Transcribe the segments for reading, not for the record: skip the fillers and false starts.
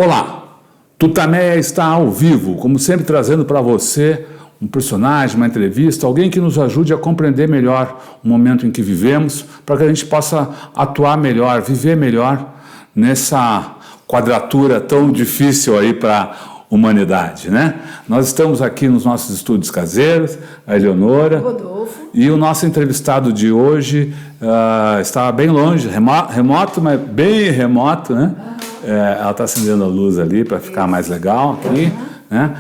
Olá, TUTAMÉIA está ao vivo, como sempre trazendo para você um personagem, uma entrevista, alguém que nos ajude a compreender melhor o momento em que vivemos, para que a gente possa atuar melhor, viver melhor nessa quadratura tão difícil aí para a humanidade, né? Nós estamos aqui nos nossos estúdios caseiros, a Eleonora, Rodolfo, e o nosso entrevistado de hoje estava bem longe, remoto, mas bem remoto, né? Ela está acendendo a luz ali para ficar mais legal aqui, né?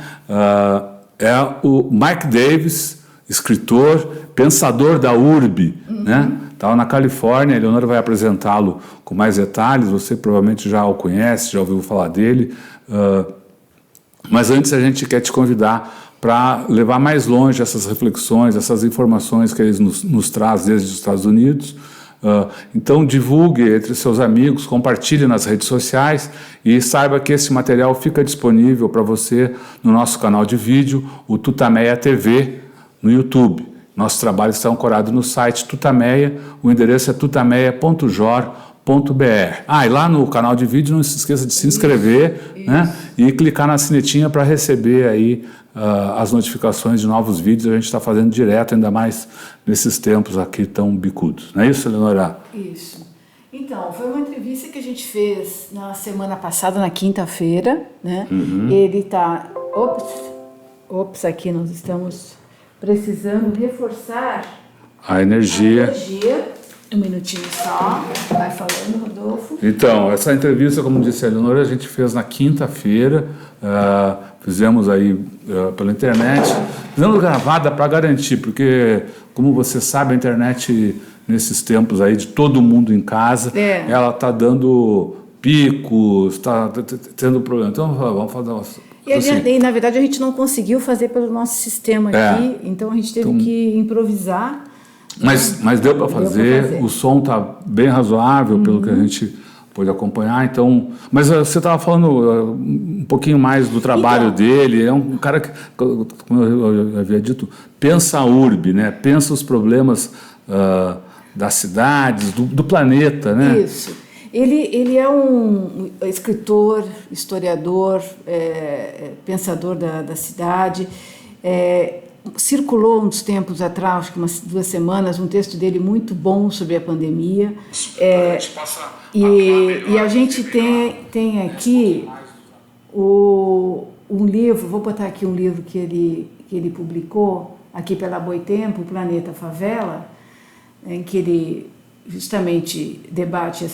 É o Mike Davis, escritor, pensador da urbe, né? Estava na Califórnia. A Eleonora vai apresentá-lo com mais detalhes. Você provavelmente já o conhece, já ouviu falar dele. Mas antes a gente quer te convidar para levar mais longe essas reflexões, essas informações que ele nos traz desde os Estados Unidos. Então divulgue entre seus amigos, compartilhe nas redes sociais e saiba que esse material fica disponível para você no nosso canal de vídeo, o TUTAMÉIA TV, no YouTube. Nosso trabalho está ancorado no site TUTAMÉIA, o endereço é tutameia.jor.br. E lá no canal de vídeo não se esqueça de se inscrever, né? E clicar na sinetinha para receber aí as notificações de novos vídeos. A gente está fazendo direto, ainda mais nesses tempos aqui tão bicudos. Não é isso, Eleonora? Isso. Então, foi uma entrevista que a gente fez na semana passada, na quinta-feira, né? Ele está... Ops, aqui nós estamos precisando reforçar a energia. Um minutinho só, vai falando, Rodolfo. Então, essa entrevista, como disse a Eleonora, a gente fez na quinta-feira, fizemos aí pela internet, fizemos gravada para garantir, porque, como você sabe, a internet, nesses tempos aí de todo mundo em casa, ela está dando picos, está tendo problema. Então, vamos fazer uma... E, na verdade, a gente não conseguiu fazer pelo nosso sistema aqui, então a gente teve que improvisar. Mas deu para fazer, o som está bem razoável, pelo que a gente pôde acompanhar. Então, mas você estava falando um pouquinho mais do trabalho dele. É um cara que, como eu havia dito, pensa a urbe, né? Pensa os problemas das cidades, do planeta, né? Isso. Ele é um escritor, historiador, pensador da cidade. Circulou uns tempos atrás, acho que umas 2 semanas, um texto dele muito bom sobre a pandemia. E a gente tem aqui um livro, vou botar aqui um livro que ele publicou aqui pela Boitempo, O Planeta Favela, em que ele justamente debate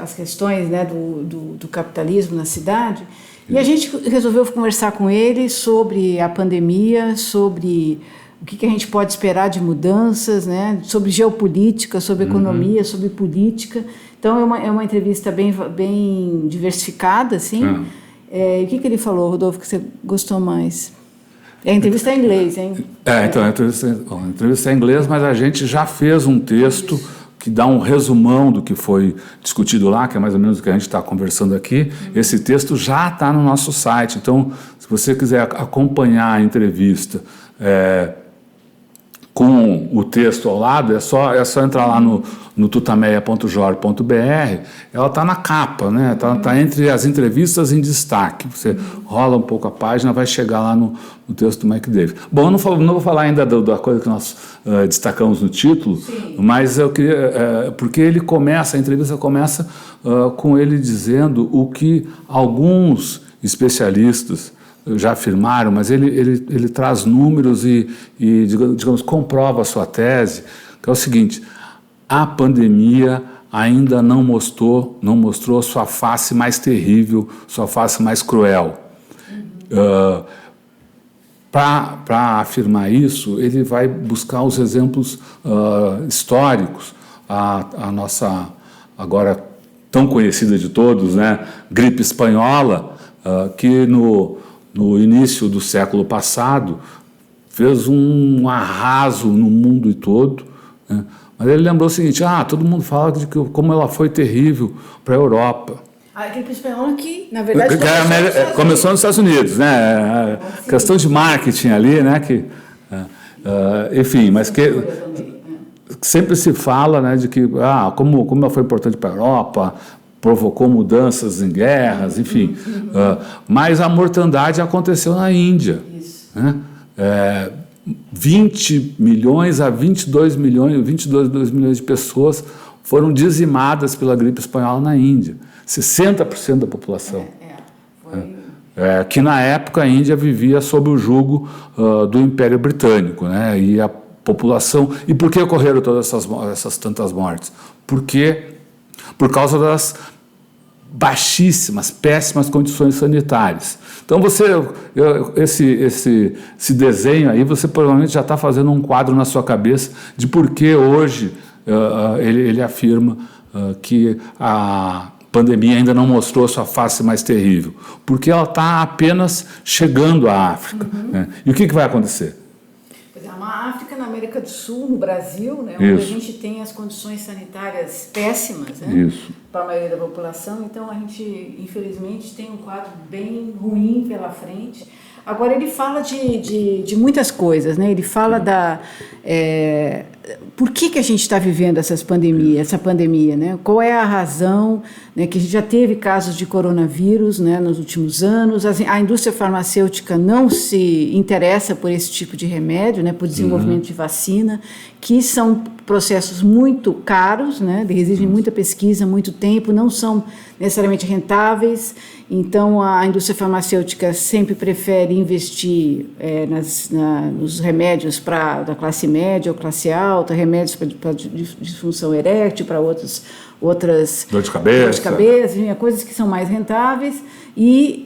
as questões, né, do capitalismo na cidade. E a gente resolveu conversar com ele sobre a pandemia, sobre o que a gente pode esperar de mudanças, né? Sobre geopolítica, sobre economia, sobre política. Então, é uma entrevista bem diversificada, assim. O que ele falou, Rodolfo, que você gostou mais? A entrevista é em inglês, hein? Então, a entrevista é em inglês, mas a gente já fez um texto que dá um resumão do que foi discutido lá, que é mais ou menos o que a gente está conversando aqui. Esse texto já está no nosso site, então, se você quiser acompanhar a entrevista com o texto ao lado, é só entrar lá no tutameia.jor.br. Ela está na capa, né? Tá entre as entrevistas em destaque. Você rola um pouco a página, vai chegar lá no texto do Mike Davis. Bom, eu não vou falar ainda da coisa que nós destacamos no título, mas eu queria... porque a entrevista começa com ele dizendo o que alguns especialistas já afirmaram, mas ele traz números e digamos, comprova a sua tese, que é o seguinte: a pandemia ainda não mostrou sua face mais terrível, sua face mais cruel. Para afirmar isso, ele vai buscar os exemplos históricos, a nossa agora tão conhecida de todos, né, gripe espanhola, que no início do século passado fez um arraso no mundo todo, né? Mas ele lembrou o seguinte: todo mundo fala de como ela foi terrível para a Europa. A gripe espanhola que, na verdade, começou nos Estados Unidos, né? Questão de marketing ali, né? Enfim, mas que sempre se fala, né, de que como ela foi importante para a Europa, provocou mudanças em guerras, enfim. Mas a mortandade aconteceu na Índia. Isso. Né? 20 milhões a 22 milhões de pessoas foram dizimadas pela gripe espanhola na Índia. 60% da população. Que na época a Índia vivia sob o jugo do Império Britânico, né? E a população... E por que ocorreram todas essas tantas mortes? Por causa das baixíssimas, péssimas condições sanitárias. Então, esse desenho aí, você provavelmente já está fazendo um quadro na sua cabeça de por que hoje ele afirma que a pandemia ainda não mostrou sua face mais terrível, porque ela está apenas chegando à África. Né? E o que vai acontecer? Uma África na América do Sul, no Brasil, né, onde a gente tem as condições sanitárias péssimas, né, para a maioria da população. Então, a gente, infelizmente, tem um quadro bem ruim pela frente. Agora, ele fala de muitas coisas, né? Ele fala por que a gente está vivendo essa pandemia, né? Qual é a razão, né, que a gente já teve casos de coronavírus, né, nos últimos anos. A indústria farmacêutica não se interessa por esse tipo de remédio, né, por desenvolvimento de vacina, que são processos muito caros, né, exigem muita pesquisa, muito tempo, não são necessariamente rentáveis. Então, a indústria farmacêutica sempre prefere investir nos remédios da classe média ou classe alta, remédios para disfunção erétil, para outras dor de cabeça, coisas que são mais rentáveis. E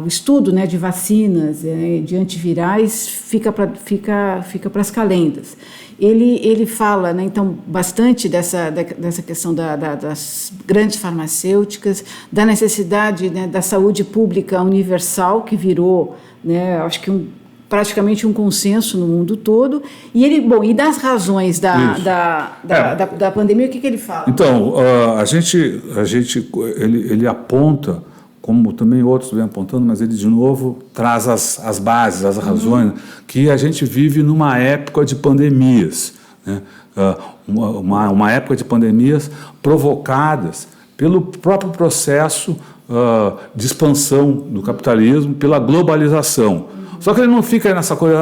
o estudo, né, de vacinas, de antivirais, fica para as calendas. Ele fala, né, então, bastante dessa questão das grandes farmacêuticas, da necessidade, né, da saúde pública universal, que virou, né, acho que praticamente um consenso no mundo todo, e das razões da pandemia, o que ele fala? Então, ele aponta, como também outros vêm apontando, mas ele de novo traz as bases, as razões, que a gente vive numa época de pandemias, né? Uma época de pandemias provocadas pelo próprio processo de expansão do capitalismo, pela globalização. Só que ele não fica nessa coisa,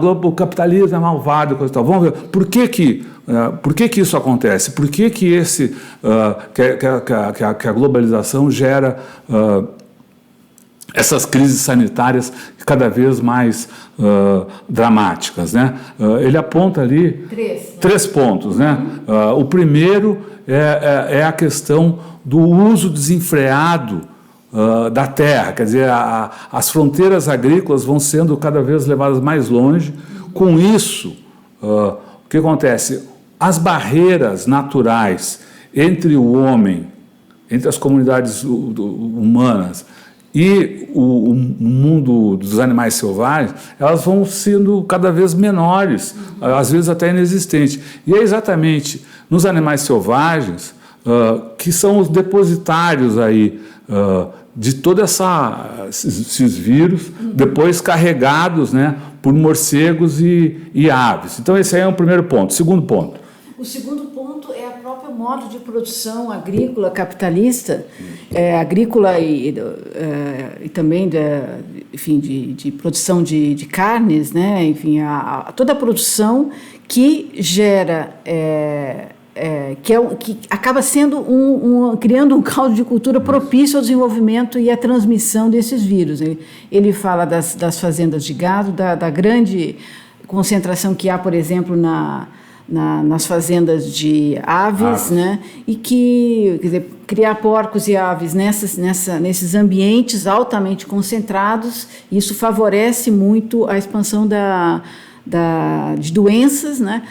o capitalismo é malvado, coisa e tal. Vamos ver, por que isso acontece? Por que a globalização gera essas crises sanitárias cada vez mais dramáticas, né? Ele aponta ali três pontos, né? O primeiro é a questão do uso desenfreado da terra, quer dizer, as fronteiras agrícolas vão sendo cada vez levadas mais longe. Com isso, o que acontece? As barreiras naturais entre o homem, entre as comunidades humanas e o mundo dos animais selvagens, elas vão sendo cada vez menores, às vezes até inexistentes. E é exatamente nos animais selvagens que são os depositários aí de todos esses vírus, depois carregados, né, por morcegos e aves. Então, esse aí é o primeiro ponto. Segundo ponto. O segundo ponto é o próprio modo de produção agrícola capitalista, agrícola e também de produção de carnes, né? Enfim, toda a produção que gera... que acaba sendo criando um caldo de cultura propício ao desenvolvimento e à transmissão desses vírus. Ele fala das fazendas de gado, da grande concentração que há, por exemplo, nas fazendas de aves, né? E que, quer dizer, criar porcos e aves nesses ambientes altamente concentrados, isso favorece muito a expansão de doenças, né?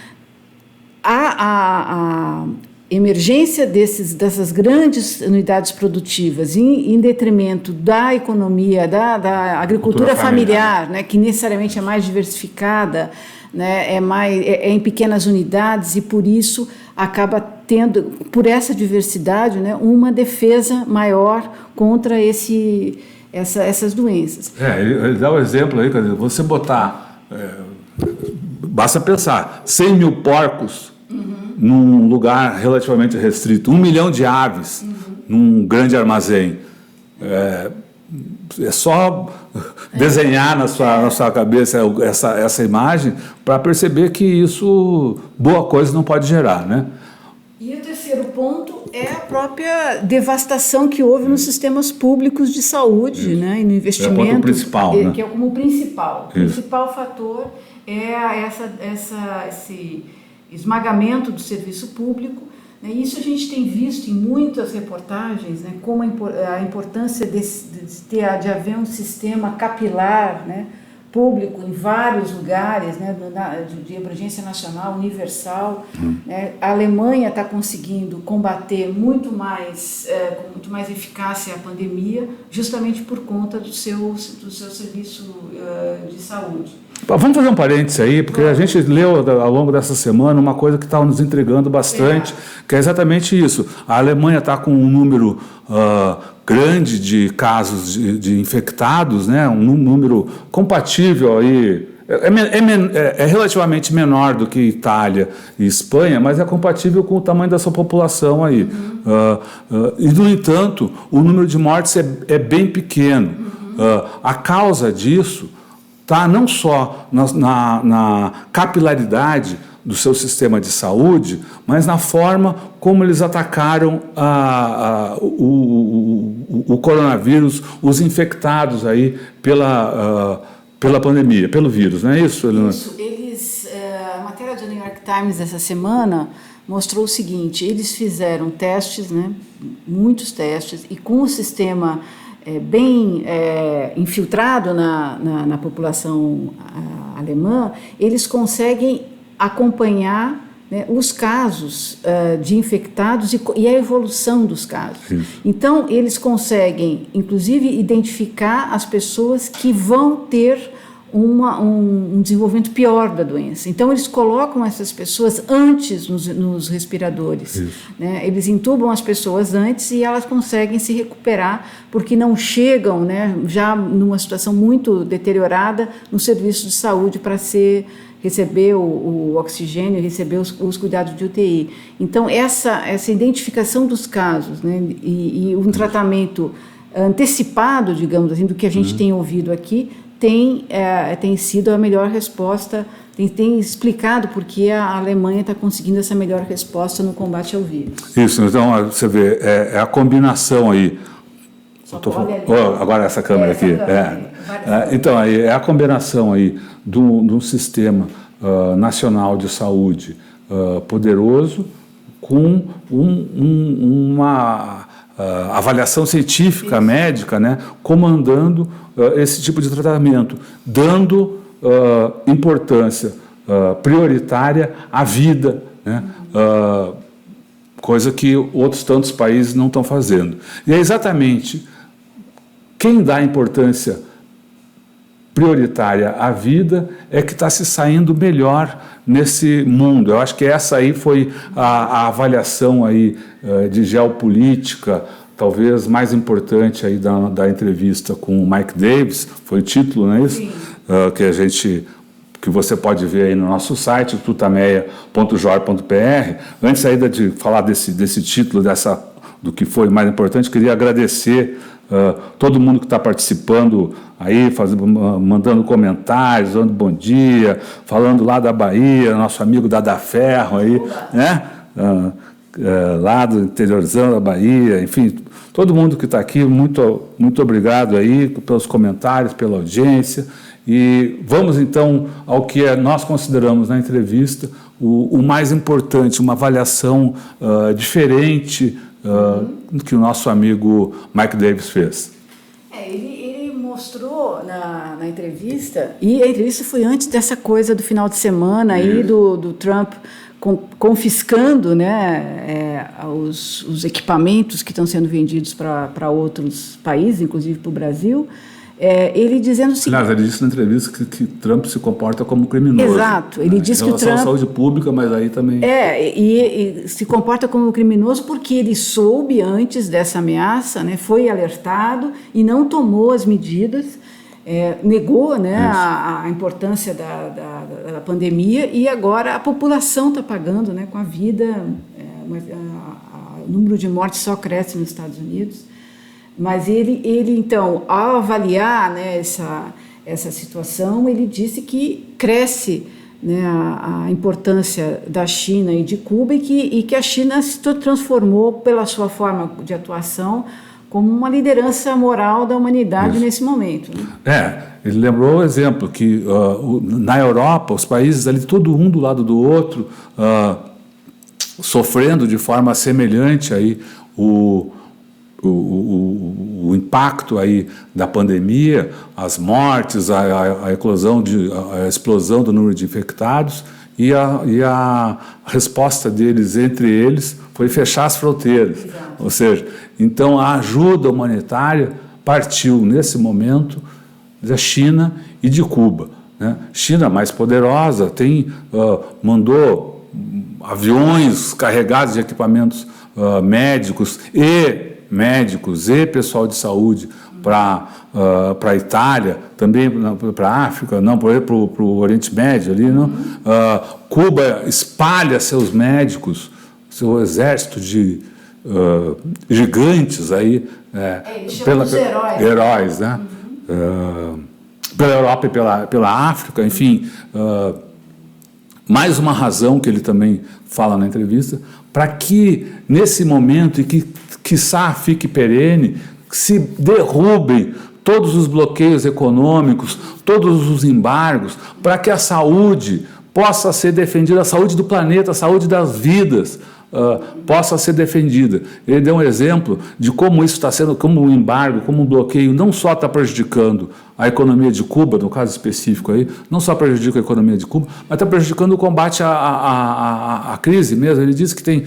A emergência dessas grandes unidades produtivas em detrimento da economia, da agricultura familiar, né, que necessariamente é mais diversificada, né, é em pequenas unidades, e por isso acaba tendo, por essa diversidade, né, uma defesa maior contra essas doenças. Ele dá o exemplo aí, quer dizer, você botar... basta pensar, 100 mil porcos num lugar relativamente restrito, 1 milhão de aves num grande armazém. É só desenhar na sua cabeça essa imagem para perceber que isso, boa coisa, não pode gerar, né? E o terceiro ponto é a própria devastação que houve nos sistemas públicos de saúde, né, e no investimento. É o ponto principal, né? Que é como principal. O principal fator é esse esmagamento do serviço público. Né? Isso a gente tem visto em muitas reportagens, né, como a importância de haver um sistema capilar, né, público em vários lugares, né, de emergência nacional, universal. Né? A Alemanha está conseguindo combater com muito mais eficácia a pandemia, justamente por conta do seu serviço de saúde. Vamos fazer um parênteses aí, porque a gente leu ao longo dessa semana uma coisa que está nos intrigando bastante, que é exatamente isso. A Alemanha está com um número grande de casos de infectados, né? Um número compatível aí, é relativamente menor do que Itália e Espanha, mas é compatível com o tamanho da sua população aí. E, no entanto, o número de mortes é bem pequeno. A causa disso está não só na capilaridade do seu sistema de saúde, mas na forma como eles atacaram o coronavírus, os infectados aí pela pandemia, pelo vírus, não é isso, Helena? Isso. A matéria do New York Times essa semana mostrou o seguinte: eles fizeram testes, né, muitos testes, e com o sistema bem infiltrado na população alemã, eles conseguem acompanhar, né, os casos de infectados e a evolução dos casos. Sim. Então, eles conseguem, inclusive, identificar as pessoas que vão ter um desenvolvimento pior da doença. Então, eles colocam essas pessoas antes nos respiradores. Né? Eles entubam as pessoas antes e elas conseguem se recuperar, porque não chegam, né, já numa situação muito deteriorada no serviço de saúde para receber o oxigênio, receber os cuidados de UTI. Então, essa identificação dos casos, né, e um tratamento antecipado, digamos assim, do que a gente tem ouvido aqui, tem sido a melhor resposta, tem explicado por que a Alemanha está conseguindo essa melhor resposta no combate ao vírus. Isso, então você vê, é a combinação aí. Agora essa câmera aqui. Então, aí, é a combinação aí de um sistema nacional de saúde poderoso com uma avaliação científica, médica, né, comandando esse tipo de tratamento, dando importância prioritária à vida, né, coisa que outros tantos países não estão fazendo. E é exatamente quem dá importância prioritária à vida é que está se saindo melhor nesse mundo. Eu acho que essa aí foi a avaliação aí, de geopolítica, talvez mais importante aí da entrevista com o Mike Davis, foi o título, não é isso? Que você pode ver aí no nosso site, tutameia.jor.br. Antes ainda de falar desse título, do que foi mais importante, queria agradecer todo mundo que está participando aí, mandando comentários, dando bom dia, falando lá da Bahia, nosso amigo Dada Ferro aí, né? Lá do interiorzão da Bahia, enfim, todo mundo que está aqui, muito, muito obrigado aí pelos comentários, pela audiência. E vamos então ao que nós consideramos na entrevista o mais importante, uma avaliação diferente que o nosso amigo Mike Davis fez. Ele mostrou na entrevista, e a entrevista foi antes dessa coisa do final de semana aí do Trump confiscando, né, os equipamentos que estão sendo vendidos para outros países, inclusive para o Brasil. Ele dizendo o seguinte... Aliás, ele disse na entrevista que Trump se comporta como criminoso. Exato. Ele disse que o Trump... à saúde pública, mas aí também... E se comporta como criminoso porque ele soube antes dessa ameaça, né, foi alertado e não tomou as medidas negou, né, a importância da pandemia, e agora a população está pagando, né, com a vida. O número de mortes só cresce nos Estados Unidos. Mas ele então, ao avaliar, né, essa situação, ele disse que cresce, né, a importância da China e de Cuba, e que a China se transformou, pela sua forma de atuação, como uma liderança moral da humanidade nesse momento. Né? Ele lembrou o exemplo que na Europa, os países ali, todo um do lado do outro, sofrendo de forma semelhante aí o impacto aí da pandemia, as mortes, a explosão do número de infectados, e a resposta deles, entre eles, foi fechar as fronteiras. Exato. Ou seja, então a ajuda humanitária partiu nesse momento da China e de Cuba. Né? China, mais poderosa, mandou aviões carregados de equipamentos médicos e pessoal de saúde para a Itália, também para a África, não, para o Oriente Médio ali, não. Cuba espalha seus médicos, seu exército de gigantes aí, heróis, né? Pela Europa e pela África, enfim. Mais uma razão que ele também fala na entrevista, para que nesse momento, e que quiçá fique perene, se derrubem todos os bloqueios econômicos, todos os embargos, para que a saúde possa ser defendida, a saúde do planeta, a saúde das vidas, possa ser defendida. Ele deu um exemplo de como isso está sendo, como o embargo, como o bloqueio não só está prejudicando a economia de Cuba, no caso específico aí, não só prejudica a economia de Cuba, mas está prejudicando o combate à crise mesmo. Ele disse que tem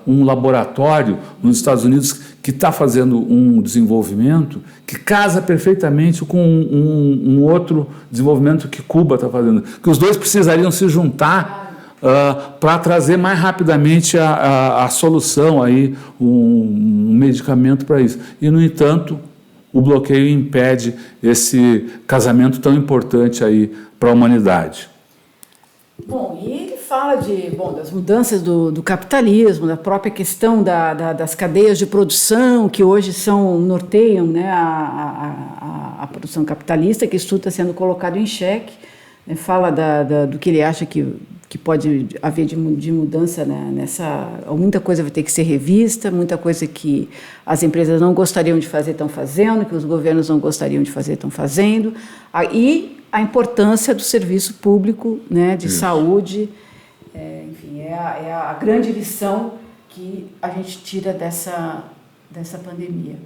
um laboratório nos Estados Unidos que está fazendo um desenvolvimento que casa perfeitamente com um outro desenvolvimento que Cuba está fazendo, que os dois precisariam se juntar para trazer mais rapidamente a solução, aí, um medicamento para isso. E, no entanto, o bloqueio impede esse casamento tão importante aí para a humanidade. Bom, e ele fala das mudanças do capitalismo, da própria questão das cadeias de produção, que hoje norteiam, né, a produção capitalista, que isso tudo está sendo colocado em xeque. Fala do que ele acha que pode haver de mudança, né, muita coisa vai ter que ser revista, muita coisa que as empresas não gostariam de fazer estão fazendo, que os governos não gostariam de fazer estão fazendo, e a importância do serviço público, né, de saúde, enfim, é a grande lição que a gente tira dessa pandemia.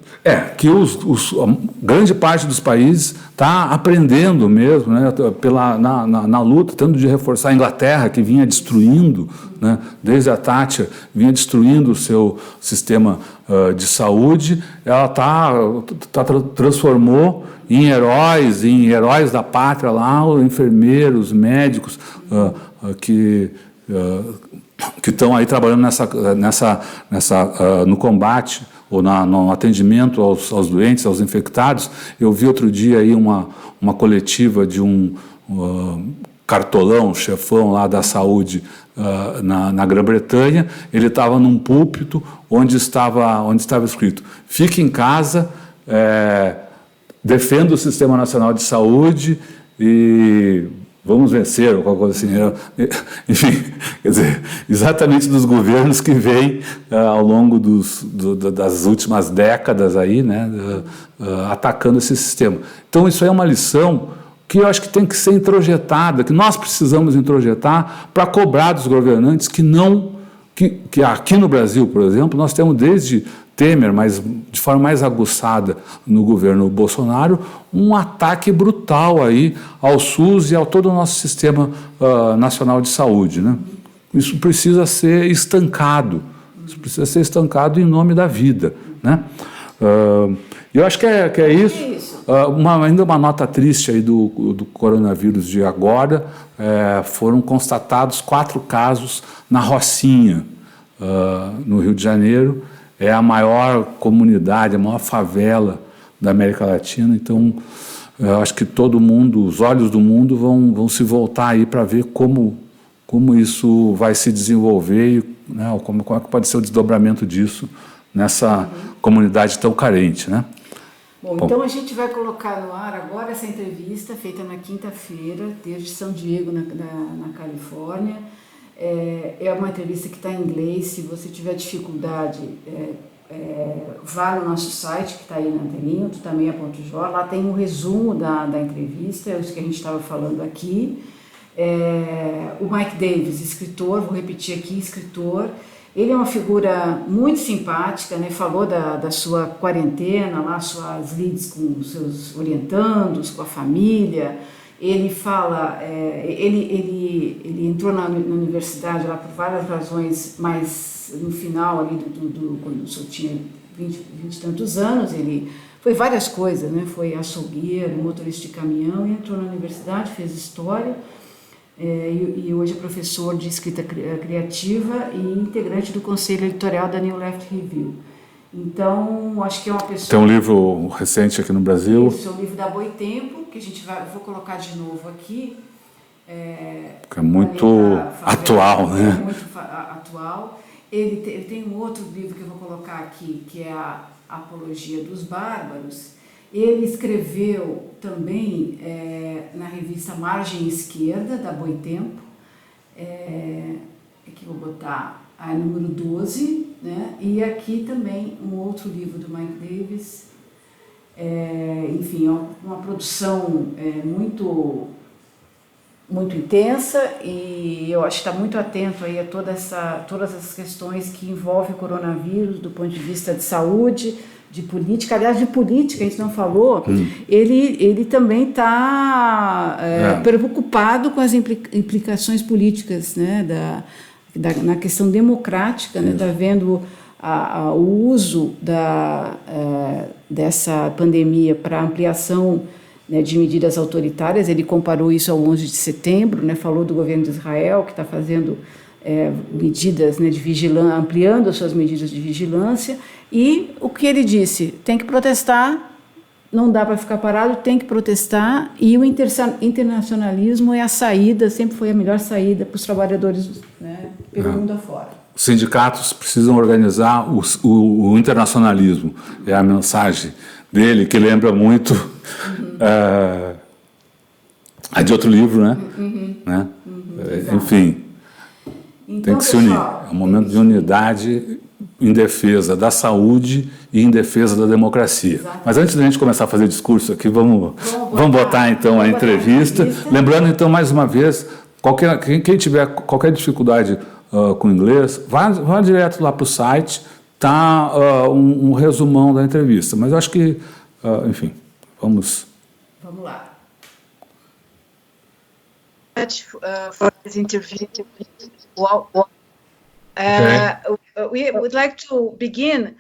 Que a grande parte dos países está aprendendo mesmo, né, na luta, tendo de reforçar a Inglaterra, que vinha destruindo, né, desde a Thatcher, vinha destruindo o seu sistema de saúde. Ela transformou em heróis da pátria lá, enfermeiros, médicos, que estão aí trabalhando no combate ou no atendimento aos doentes, aos infectados. Eu vi outro dia aí uma coletiva de um cartolão, chefão lá da saúde na Grã-Bretanha. Ele estava num púlpito onde estava escrito: fique em casa, defenda o Sistema Nacional de Saúde e vamos vencer, ou qualquer coisa assim. Enfim, quer dizer, exatamente dos governos que vêm ao longo das últimas décadas aí, né, atacando esse sistema. Então, isso aí é uma lição que eu acho que tem que ser introjetada, que nós precisamos introjetar para cobrar dos governantes que aqui no Brasil, por exemplo, nós temos desde Temer, mas de forma mais aguçada no governo Bolsonaro, um ataque brutal aí ao SUS e ao todo o nosso sistema nacional de saúde, né? Isso precisa ser estancado, em nome da vida, né? Eu acho que é isso. Ainda uma nota triste aí do coronavírus de agora, foram constatados 4 casos na Rocinha, no Rio de Janeiro. É a maior comunidade, a maior favela da América Latina. Então, eu acho que todo mundo, os olhos do mundo vão se voltar aí para ver como isso vai se desenvolver e, né, como é que pode ser o desdobramento disso nessa comunidade tão carente, né? Bom, então a gente vai colocar no ar agora essa entrevista feita na quinta-feira, desde São Diego, na Califórnia. É uma entrevista que está em inglês. Se você tiver dificuldade, vá no nosso site, que está aí na telinha, TUTAMÉIA.jor. Lá tem um resumo da entrevista, é isso que a gente estava falando aqui. O Mike Davis, escritor, vou repetir aqui, escritor. Ele é uma figura muito simpática, né? Falou da sua quarentena, lá suas lides com os seus orientandos, com a família. Ele fala, ele entrou na universidade lá por várias razões, mas no final ali quando o senhor tinha 20 e tantos anos, ele foi várias coisas, né? Foi açougueiro, motorista de caminhão, e entrou na universidade, fez história. E hoje é professor de escrita criativa e integrante do Conselho Editorial da New Left Review. Então, acho que é uma pessoa... Tem um livro recente aqui no Brasil. Isso, é o livro da Boitempo, que vou colocar de novo aqui. Que é muito atual, né? É muito atual. Ele tem um outro livro que eu vou colocar aqui, que é a Apologia dos Bárbaros. Ele escreveu também na revista Margem Esquerda, da Boitempo, aqui vou botar a número 12, né? E aqui também um outro livro do Mike Davis, enfim, uma produção muito intensa, e eu acho que está muito atento aí a todas essas questões que envolvem o coronavírus do ponto de vista de saúde, de política. Aliás, de política a gente não falou. Ele também está preocupado com as implicações políticas, né, na questão democrática, né, está vendo o uso dessa pandemia para ampliação, né, de medidas autoritárias. Ele comparou isso ao 11 de setembro, né, falou do governo de Israel, que está fazendo medidas, né, de vigilância, ampliando as suas medidas de vigilância. E o que ele disse? Tem que protestar, não dá para ficar parado, tem que protestar, e o internacionalismo é a saída, sempre foi a melhor saída para os trabalhadores, né, pelo mundo afora. Os sindicatos precisam organizar o internacionalismo, é a mensagem dele, que lembra muito a de outro livro, né? Né? Enfim, então, tem que se unir. É um momento de unidade em defesa da saúde e em defesa da democracia. Exatamente. Mas antes da gente começar a fazer discurso aqui, vamos botar então a entrevista. Lembrando então mais uma vez, quem tiver qualquer dificuldade com inglês, vá direto lá para o site, tá um resumão da entrevista. Mas eu acho que, enfim, vamos lá. For this interview. We would like to begin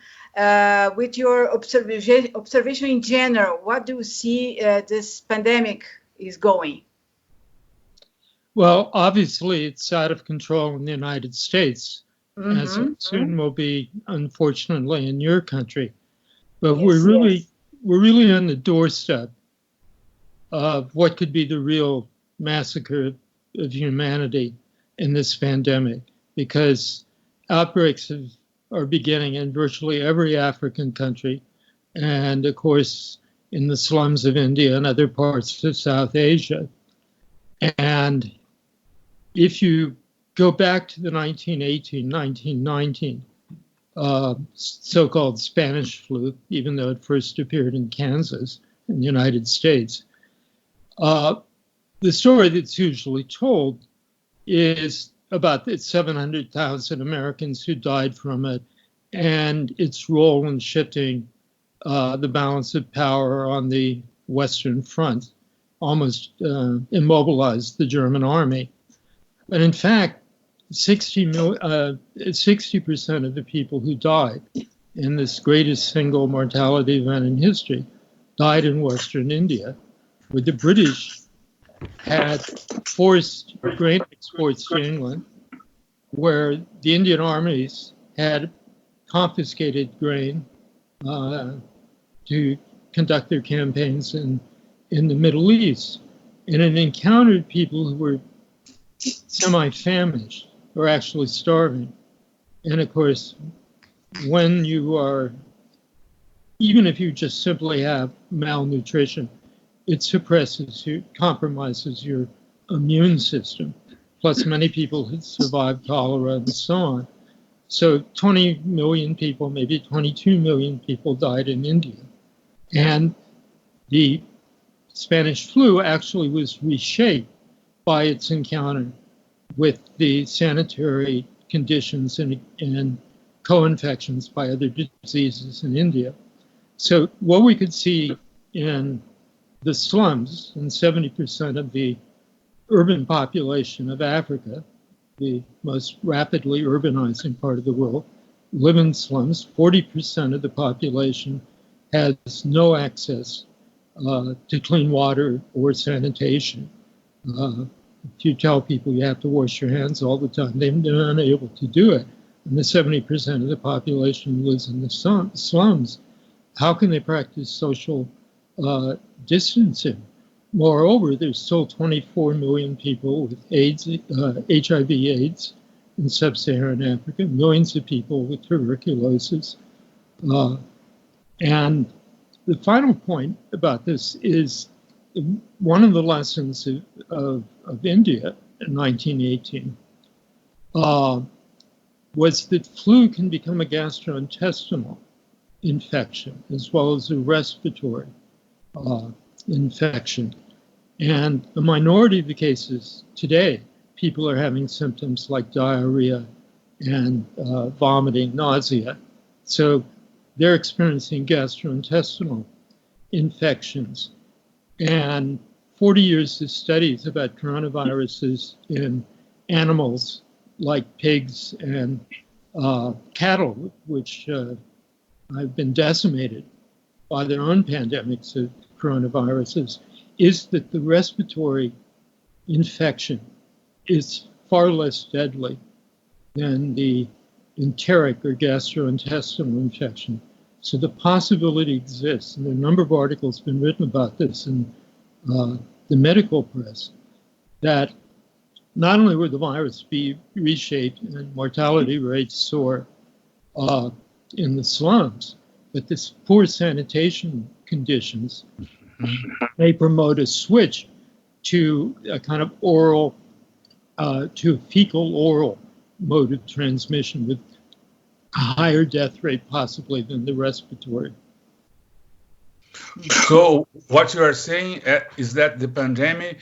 with your observation in general. What do you see this pandemic is going? Well, obviously, it's out of control in the United States, as it soon will be, unfortunately, in your country. But we're really on the doorstep of what could be the real massacre of humanity in this pandemic, because outbreaks are beginning in virtually every African country, and of course in the slums of India and other parts of South Asia. And if you go back to the 1918, 1919 so-called Spanish flu, even though it first appeared in Kansas in the United States, the story that's usually told is about the 700,000 Americans who died from it and its role in shifting the balance of power on the Western Front, almost immobilized the German army. But in fact, 60% of the people who died in this greatest single mortality event in history died in Western India, where the British had forced grain exports to England, where the Indian armies had confiscated grain to conduct their campaigns in in the Middle East. And it encountered people who were semi-famished or actually starving. And of course, when you are, even if you just simply have malnutrition, it suppresses you, compromises your immune system. Plus, many people had survived cholera and so on. So 20 million people, maybe 22 million people died in India. And the Spanish flu actually was reshaped by its encounter with the sanitary conditions and co-infections by other diseases in India. So what we could see in the slums, and 70% of the urban population of Africa, the most rapidly urbanizing part of the world, live in slums. 40% of the population has no access to clean water or sanitation. If you tell people you have to wash your hands all the time, they're unable to do it. And the 70% of the population lives in the slums. How can they practice social distancing? Moreover, there's still 24 million people with AIDS, HIV/AIDS in sub-Saharan Africa, millions of people with tuberculosis. And the final point about this is one of the lessons of India in 1918 was that flu can become a gastrointestinal infection as well as a respiratory infection. And the minority of the cases today, people are having symptoms like diarrhea and vomiting, nausea. So they're experiencing gastrointestinal infections. And 40 years of studies about coronaviruses in animals like pigs and cattle, which have been decimated by their own pandemics of coronaviruses, is that the respiratory infection is far less deadly than the enteric or gastrointestinal infection. So the possibility exists, and a number of articles have been written about this in the medical press, that not only would the virus be reshaped and mortality rates soar in the slums, but this poor sanitation conditions may promote a switch to a kind of oral, to a fecal-oral mode of transmission with a higher death rate possibly than the respiratory. So what you are saying is that the pandemic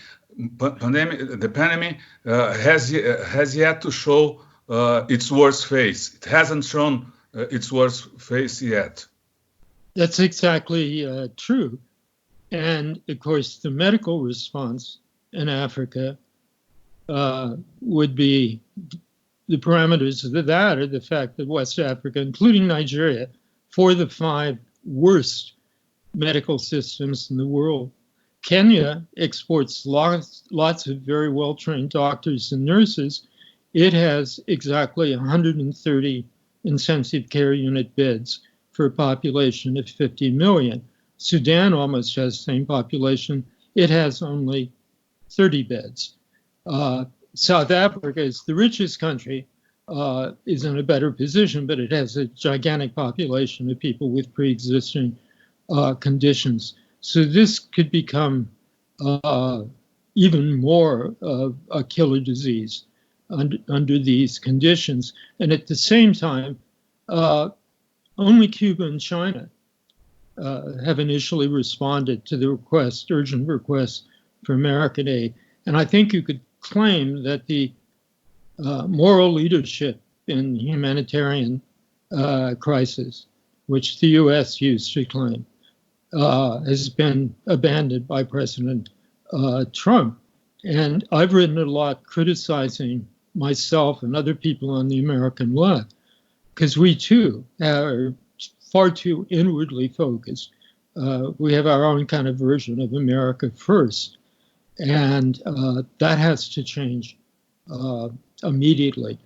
has yet to show its worst face. It hasn't shown its worst face yet. That's exactly true. And of course, the medical response in Africa would be, the parameters of that are the fact that West Africa, including Nigeria, 4 of the 5 worst medical systems in the world. Kenya exports lots of very well-trained doctors and nurses. It has exactly 130 intensive care unit beds for a population of 50 million. Sudan almost has the same population. It has only 30 beds. South Africa is the richest country, is in a better position, but it has a gigantic population of people with pre-existing conditions. So this could become even more of a killer disease under these conditions. And at the same time, only Cuba and China have initially responded to the urgent request for American aid. And I think you could claim that the moral leadership in humanitarian crisis, which the US used to claim, has been abandoned by President Trump. And I've written a lot criticizing myself and other people on the American left, because we too are far too inwardly focused. We have our own kind of version of America first. And that has to change immediately,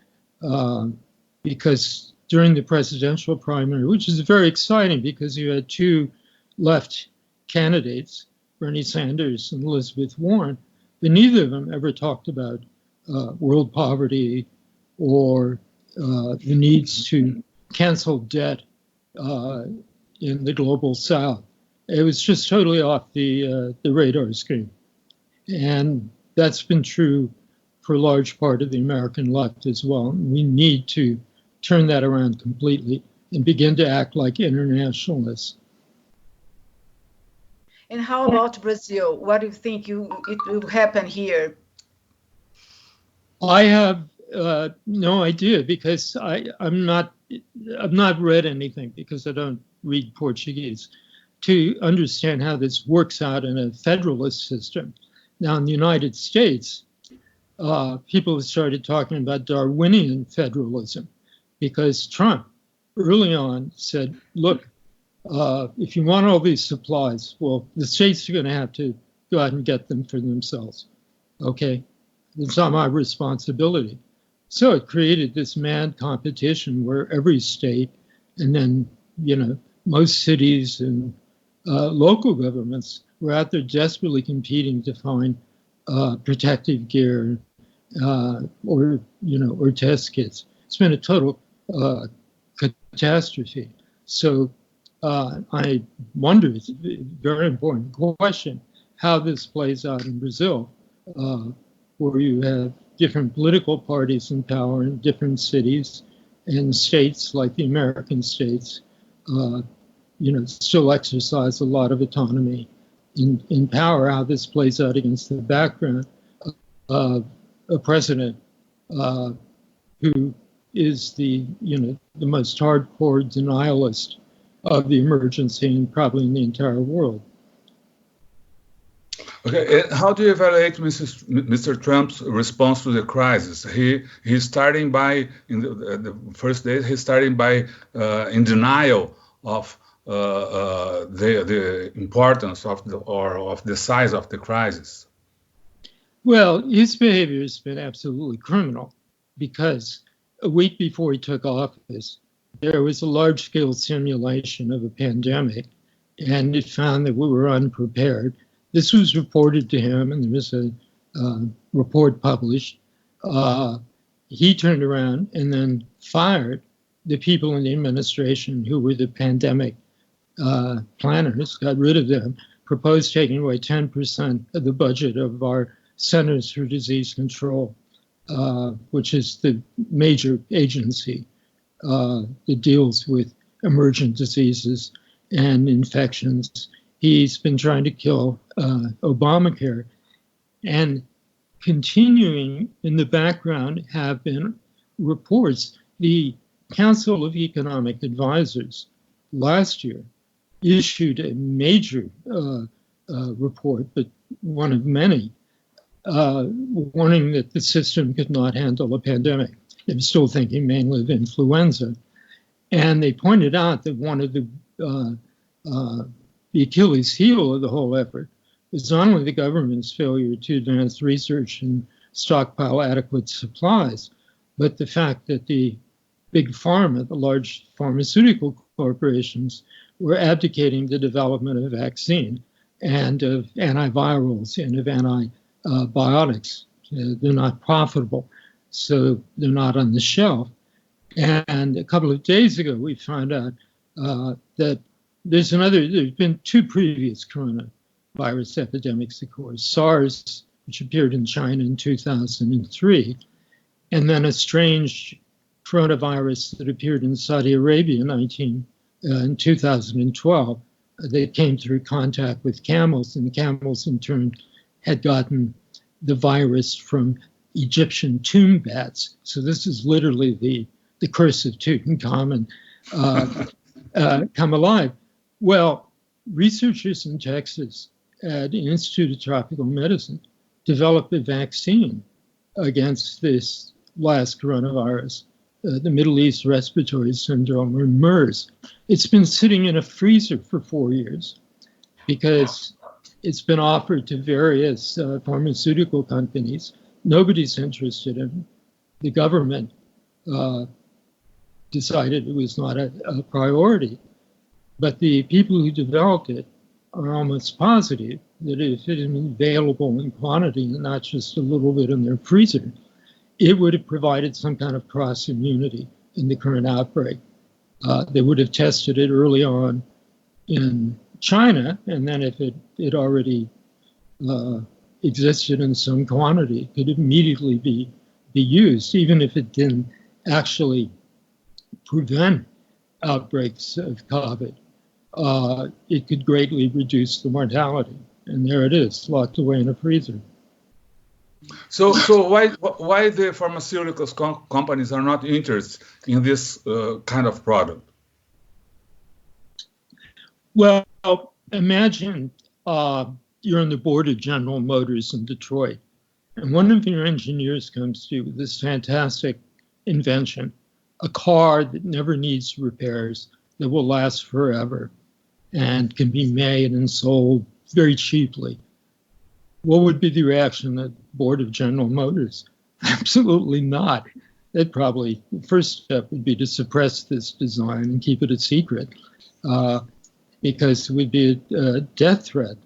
because during the presidential primary, which is very exciting because you had 2 left candidates, Bernie Sanders and Elizabeth Warren, but neither of them ever talked about world poverty or the needs to cancel debt in the global South. It was just totally off the radar screen. And that's been true for a large part of the American left as well. We need to turn that around completely and begin to act like internationalists. And how about Brazil? What do you think it will happen here? I have no idea because I've not read anything because I don't read Portuguese to understand how this works out in a federalist system. Now, in the United States, people have started talking about Darwinian federalism because Trump early on said, look, if you want all these supplies, well, the states are going to have to go out and get them for themselves. Okay, it's not my responsibility. So it created this mad competition where every state and then, most cities and local governments were out there desperately competing to find protective gear or test kits. It's been a total catastrophe. So I wonder, it's a very important question, how this plays out in Brazil, where you have different political parties in power in different cities and states like the American states, still exercise a lot of autonomy in power, how this plays out against the background of a president who is the most hardcore denialist of the emergency and probably in the entire world. Okay, how do you evaluate Mr. Trump's response to the crisis? He's starting by, in the first days, he's starting by in denial of the importance of the size of the crisis. Well, his behavior has been absolutely criminal because a week before he took office, there was a large-scale simulation of a pandemic, and it found that we were unprepared. This was reported to him, and there was a report published. He turned around and then fired the people in the administration who were the pandemic planners, got rid of them, proposed taking away 10% of the budget of our Centers for Disease Control, which is the major agency that deals with emergent diseases and infections. He's been trying to kill Obamacare. And continuing in the background have been reports. The Council of Economic Advisors last year issued a major report, but one of many, warning that the system could not handle a pandemic. They were still thinking mainly of influenza. And they pointed out that one of the Achilles heel of the whole effort was not only the government's failure to advance research and stockpile adequate supplies, but the fact that the big pharma, the large pharmaceutical corporations, were abdicating the development of vaccine and of antivirals and of antibiotics. They're not profitable, so they're not on the shelf. And a couple of days ago, we found out that there's been two previous coronavirus epidemics, of course, SARS, which appeared in China in 2003, and then a strange coronavirus that appeared in Saudi Arabia in 2012. They came through contact with camels, and camels in turn had gotten the virus from Egyptian tomb bats. So this is literally the curse of Tutankhamun come alive. Well, researchers in Texas at the Institute of Tropical Medicine developed a vaccine against this last coronavirus, the Middle East Respiratory Syndrome, or MERS. It's been sitting in a freezer for 4 years because it's been offered to various pharmaceutical companies. Nobody's interested in it. The government decided it was not a priority. But the people who developed it are almost positive that if it had been available in quantity and not just a little bit in their freezer, it would have provided some kind of cross immunity in the current outbreak. They would have tested it early on in China, and then if it already existed in some quantity, it could immediately be used, even if it didn't actually prevent outbreaks of COVID. It could greatly reduce the mortality. And there it is, locked away in a freezer. So why the pharmaceuticals companies are not interested in this kind of product? Well, imagine you're on the board of General Motors in Detroit, and one of your engineers comes to you with this fantastic invention, a car that never needs repairs, that will last forever, and can be made and sold very cheaply. What would be the reaction of the board of General Motors? Absolutely not. That probably, the first step would be to suppress this design and keep it a secret, because it would be a death threat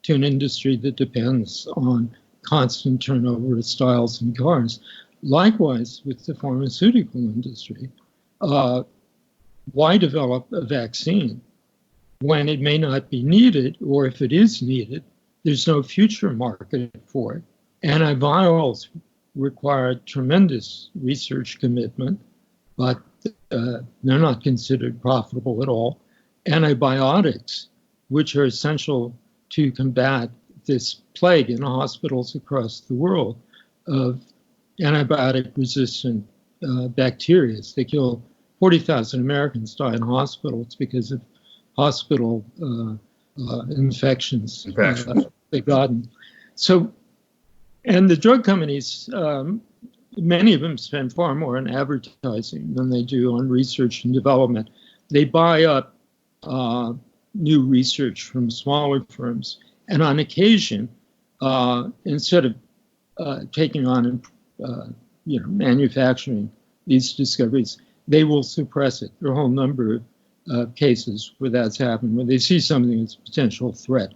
to an industry that depends on constant turnover of styles and cars. Likewise, with the pharmaceutical industry, why develop a vaccine when it may not be needed, or if it is needed, there's no future market for it. Antivirals require tremendous research commitment, but they're not considered profitable at all. Antibiotics, which are essential to combat this plague in hospitals across the world of antibiotic-resistant bacteria. They kill 40,000 Americans die in hospitals because of hospital infections they've gotten. So, and the drug companies, many of them spend far more on advertising than they do on research and development. They buy up new research from smaller firms, and on occasion, instead of taking on manufacturing these discoveries, they will suppress it. There are a whole number of cases where that's happened, when they see something that's a potential threat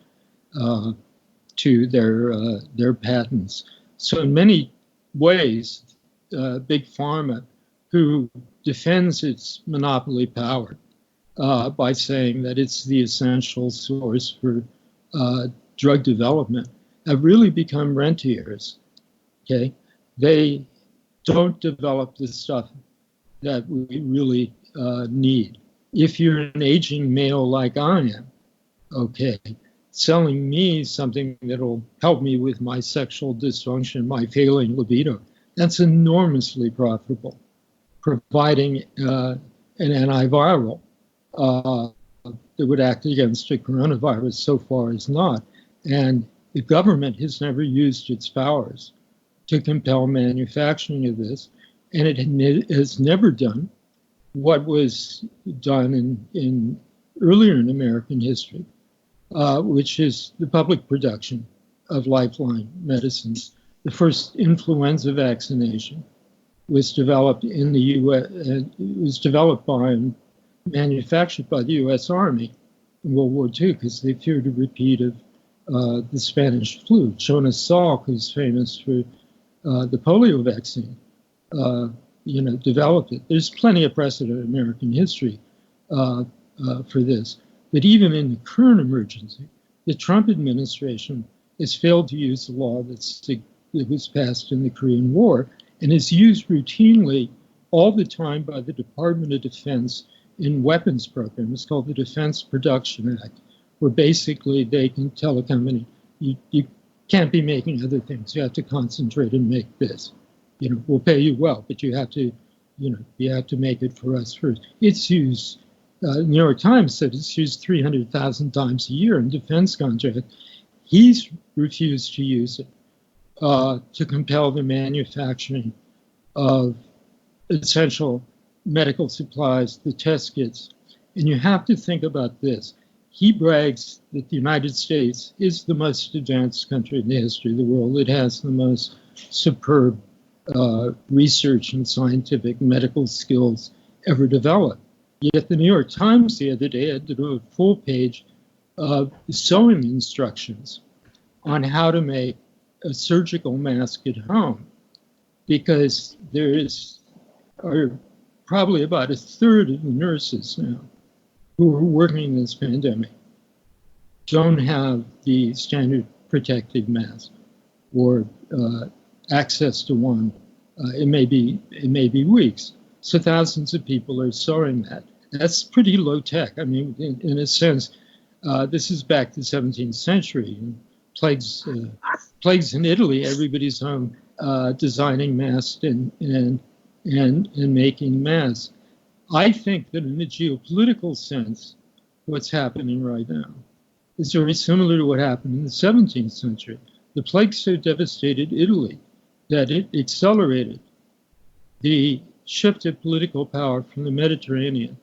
to their patents. So in many ways, Big Pharma, who defends its monopoly power by saying that it's the essential source for drug development, have really become rentiers. Okay, they don't develop the stuff that we really need. If you're an aging male like I am, okay, selling me something that'll help me with my sexual dysfunction, my failing libido, that's enormously profitable. Providing an antiviral that would act against a coronavirus so far is not. And the government has never used its powers to compel manufacturing of this, and it has never done what was done in earlier in American history, which is the public production of lifeline medicines. The first influenza vaccination was developed in the U.S. It was developed by and manufactured by the U.S. Army in World War II because they feared a repeat of the Spanish flu. Jonas Salk, who's famous for the polio vaccine, developed it. There's plenty of precedent in American history for this. But even in the current emergency, the Trump administration has failed to use the law that was passed in the Korean War and is used routinely all the time by the Department of Defense in weapons programs called the Defense Production Act, where basically they can tell a company, you can't be making other things. You have to concentrate and make this. We'll pay you well, but you have to make it for us first. It's used. New York Times said it's used 300,000 times a year in defense contracts. He's refused to use it to compel the manufacturing of essential medical supplies, the test kits. And you have to think about this. He brags that the United States is the most advanced country in the history of the world. It has the most superb research and scientific medical skills ever developed. Yet the New York Times the other day had to do a full page of sewing instructions on how to make a surgical mask at home, because are probably about a third of the nurses now who are working in this pandemic don't have the standard protective mask or access to one. It may be weeks. So thousands of people are sewing that. That's pretty low tech. I mean, in a sense, this is back to the 17th century. Plagues in Italy, everybody's home designing masks and making masks. I think that in the geopolitical sense, what's happening right now is very similar to what happened in the 17th century. The plague so devastated Italy that it accelerated the shift of political power from the Mediterranean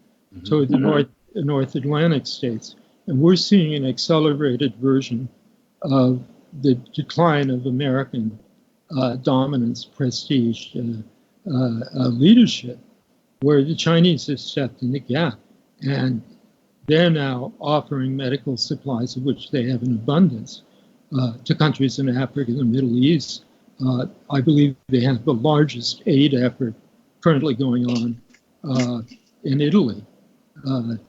toward the North Atlantic states. And we're seeing an accelerated version of the decline of American dominance, prestige, leadership, where the Chinese have stepped in the gap. And they're now offering medical supplies, of which they have an abundance, to countries in Africa and the Middle East. I believe they have the largest aid effort currently going on in Italy.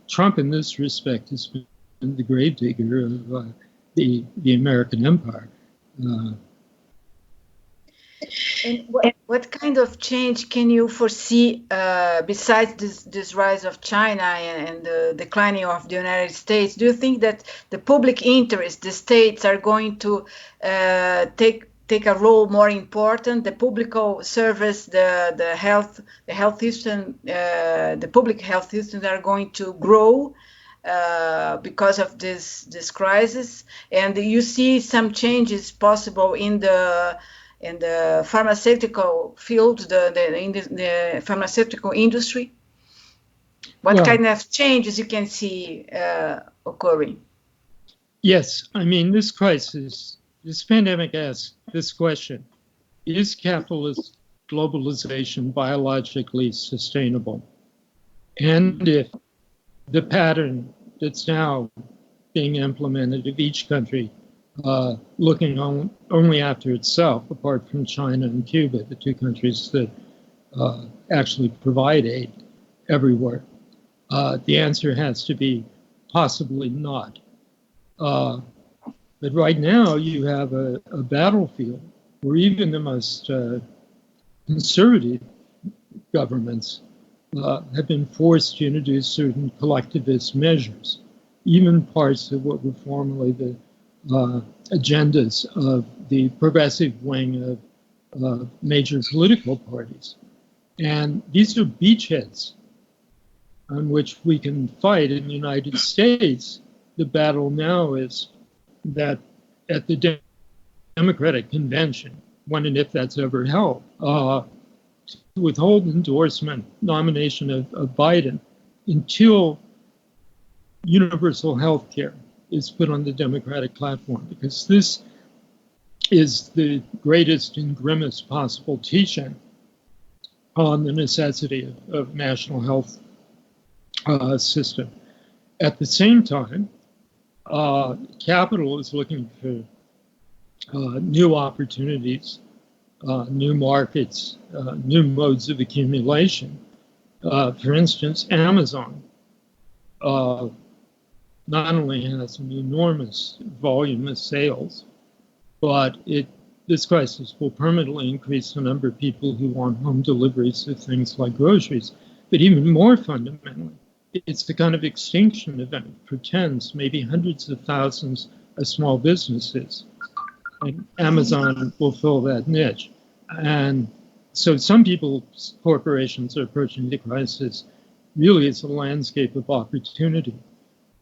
Trump, in this respect, has been the gravedigger of the American empire. And what kind of change can you foresee besides this rise of China and the declining of the United States? Do you think that the public interest, the states are going to take a role more important? The public service, the health system, the public health systems are going to grow because of this crisis, and you see some changes possible in the pharmaceutical field, the pharmaceutical industry. What kind of changes you can see occurring? Yes, I mean, this crisis, this pandemic asks this question: is capitalist globalization biologically sustainable? And if the pattern that's now being implemented of each country looking only after itself, apart from China and Cuba, the two countries that actually provide aid everywhere, the answer has to be possibly not. But right now you have a battlefield where even the most conservative governments have been forced to introduce certain collectivist measures, even parts of what were formerly the agendas of the progressive wing of major political parties. And these are beachheads on which we can fight. In the United States, the battle now is that at the Democratic convention, when and if that's ever held, to withhold endorsement, nomination of Biden until universal health care is put on the Democratic platform, because this is the greatest and grimmest possible teaching on the necessity of national health system. At the same time, capital is looking for new opportunities, new markets, new modes of accumulation. For instance, Amazon not only has an enormous volume of sales, but this crisis will permanently increase the number of people who want home deliveries of things like groceries. But even more fundamentally, it's the kind of extinction event for tens, maybe hundreds of thousands of small businesses. And Amazon will fill that niche. And so some people's corporations are approaching the crisis really as a landscape of opportunity.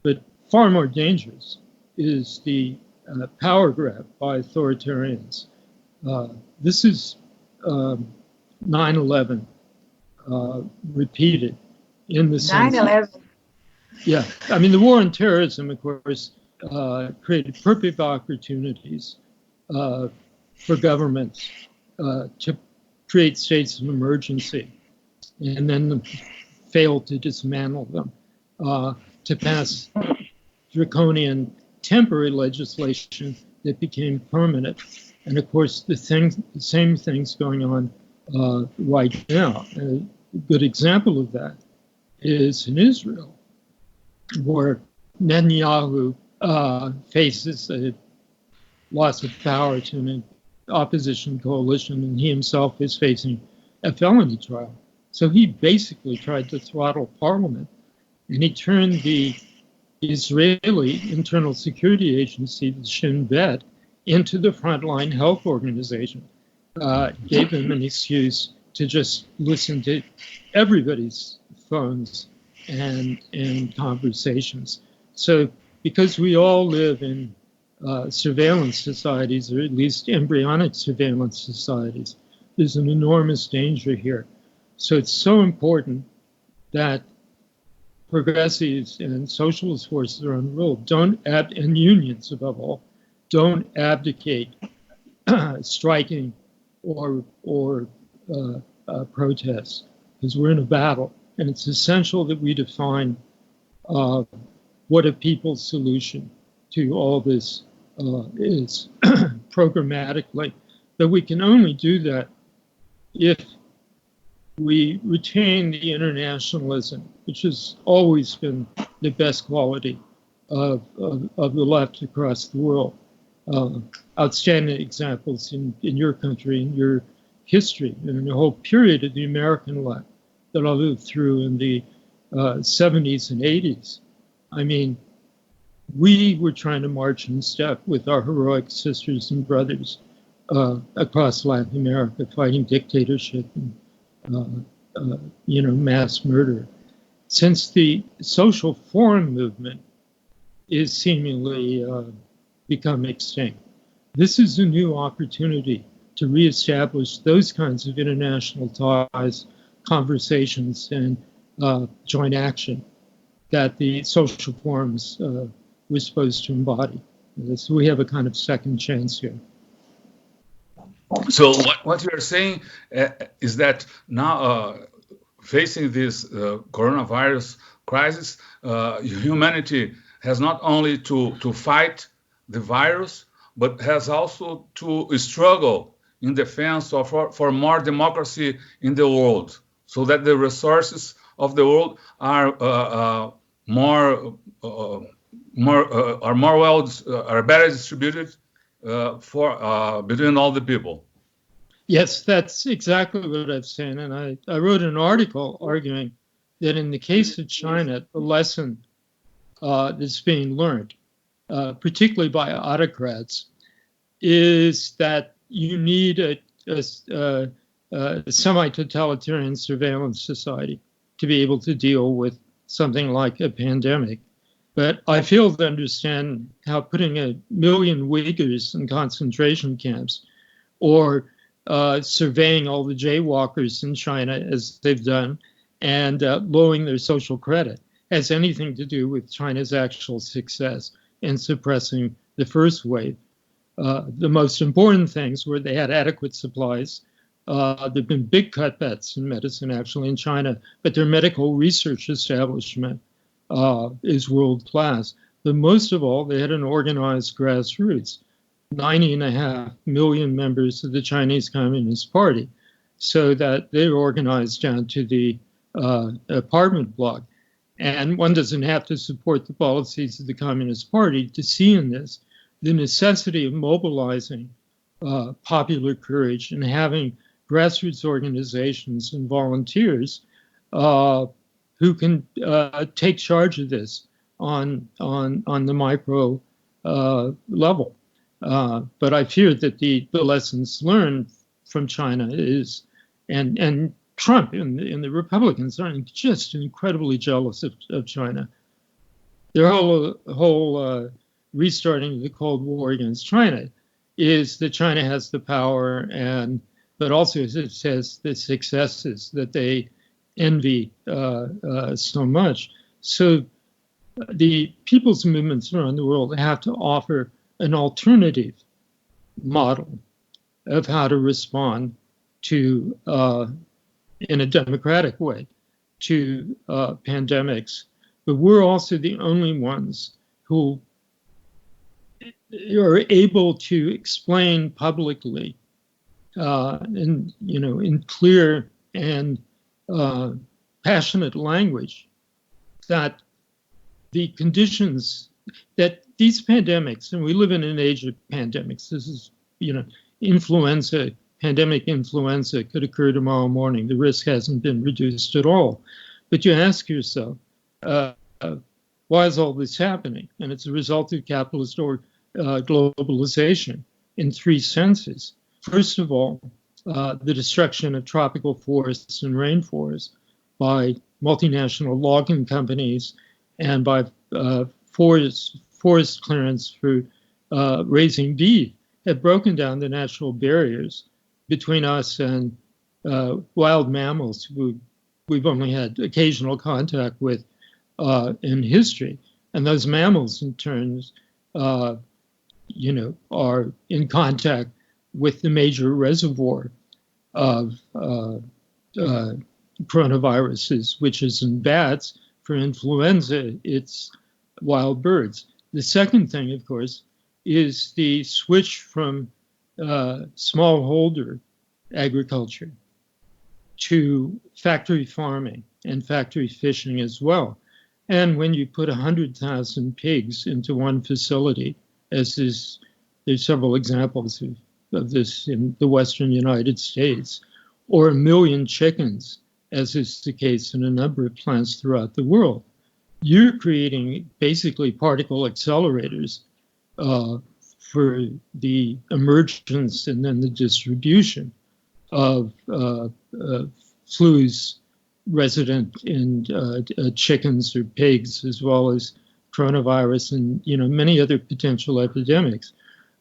But far more dangerous is the power grab by authoritarians. This is 9/11 repeated in the sense. 9/11. Yeah, I mean, the war on terrorism, of course, created perfect opportunities for governments to create states of emergency and then fail to dismantle them, to pass draconian temporary legislation that became permanent. And of course, the same thing's going on right now. A good example of that is in Israel, where Netanyahu faces a loss of power to an opposition coalition, and he himself is facing a felony trial. So he basically tried to throttle parliament, and he turned the Israeli Internal Security Agency, the Shin Bet, into the frontline health organization. Gave them an excuse to just listen to everybody's phones and conversations. So because we all live in surveillance societies, or at least embryonic surveillance societies, there's an enormous danger here. So it's so important that progressives and socialist forces around the world and unions above all, don't abdicate striking or protests, because we're in a battle, and it's essential that we define what a people's solution to all this is programmatically. But we can only do that if we retain the internationalism, which has always been the best quality of the left across the world. Outstanding examples in your country, in your history, and in the whole period of the American left that I lived through in the 70s and 80s. I mean, we were trying to march in step with our heroic sisters and brothers across Latin America, fighting dictatorship and mass murder. Since the social forum movement is seemingly become extinct, this is a new opportunity to reestablish those kinds of international ties, conversations, and joint action that the social forums were supposed to embody. So we have a kind of second chance here. So what you're saying is that now, facing this coronavirus crisis, humanity has not only to fight the virus, but has also to struggle in defense of for more democracy in the world, so that the resources of the world are better distributed between all the people. Yes, that's exactly what I've seen. And I wrote an article arguing that in the case of China, the lesson that's being learned, particularly by autocrats, is that you need a semi-totalitarian surveillance society to be able to deal with something like a pandemic. But I fail to understand how putting 1 million Uyghurs in concentration camps, or surveying all the jaywalkers in China, as they've done, and lowering their social credit, has anything to do with China's actual success in suppressing the first wave. The most important things were they had adequate supplies. There have been big cutbacks in medicine, actually, in China, but their medical research establishment is world class. But most of all, they had an organized grassroots. 90.5 million members of the Chinese Communist Party, so that they organized down to the apartment block. And one doesn't have to support the policies of the Communist Party to see in this the necessity of mobilizing popular courage and having grassroots organizations and volunteers who can take charge of this on the micro level. But I fear that the lessons learned from China is, and Trump and the Republicans are just incredibly jealous of China. Their whole restarting of the Cold War against China is that China has the power, but also it says the successes that they envy so much. So the people's movements around the world have to offer an alternative model of how to respond to, in a democratic way, to pandemics. But we're also the only ones who are able to explain publicly in clear and passionate language that the conditions that these pandemics, and we live in an age of pandemics. This is, influenza, pandemic influenza could occur tomorrow morning. The risk hasn't been reduced at all. But you ask yourself, why is all this happening? And it's a result of capitalist or globalization in three senses. First of all, the destruction of tropical forests and rainforests by multinational logging companies and by forest clearance for raising beef have broken down the natural barriers between us and wild mammals who we've only had occasional contact with in history. And those mammals, in turn, are in contact with the major reservoir of coronaviruses, which is in bats. For influenza, it's wild birds. The second thing, of course, is the switch from smallholder agriculture to factory farming and factory fishing as well. And when you put 100,000 pigs into one facility, there's several examples of this in the Western United States, or 1 million chickens, as is the case in a number of plants throughout the world, you're creating basically particle accelerators for the emergence and then the distribution of flus resident in chickens or pigs, as well as coronavirus and many other potential epidemics.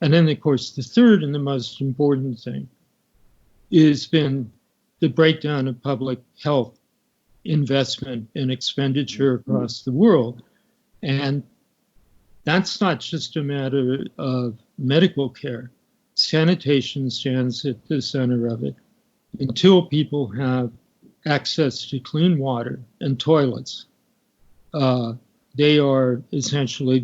And then, of course, the third and the most important thing has been the breakdown of public health investment and expenditure across the world. And that's not just a matter of medical care. Sanitation stands at the center of it. Until people have access to clean water and toilets, they are essentially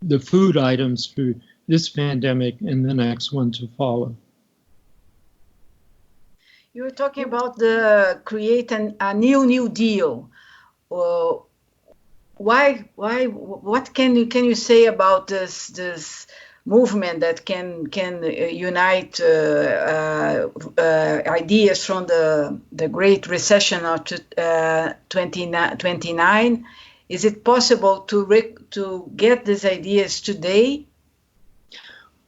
the food items for this pandemic and the next one to follow. You were talking about the create a new deal. Why? What can you say about this movement that can unite ideas from the Great Recession of 1929? Is it possible to get these ideas today?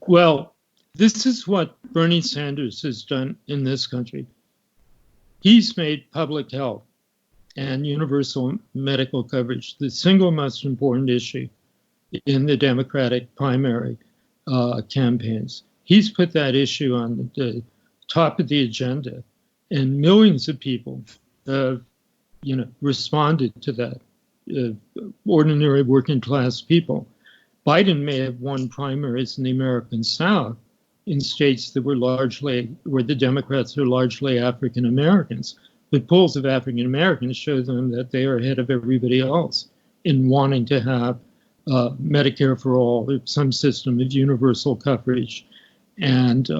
Well, this is what Bernie Sanders has done in this country. He's made public health and universal medical coverage the single most important issue in the Democratic primary campaigns. He's put that issue on the top of the agenda, and millions of people have, responded to that. Ordinary working class people. Biden may have won primaries in the American South in states that were where the Democrats are largely African Americans, but polls of African Americans show them that they are ahead of everybody else in wanting to have Medicare for all, or some system of universal coverage, and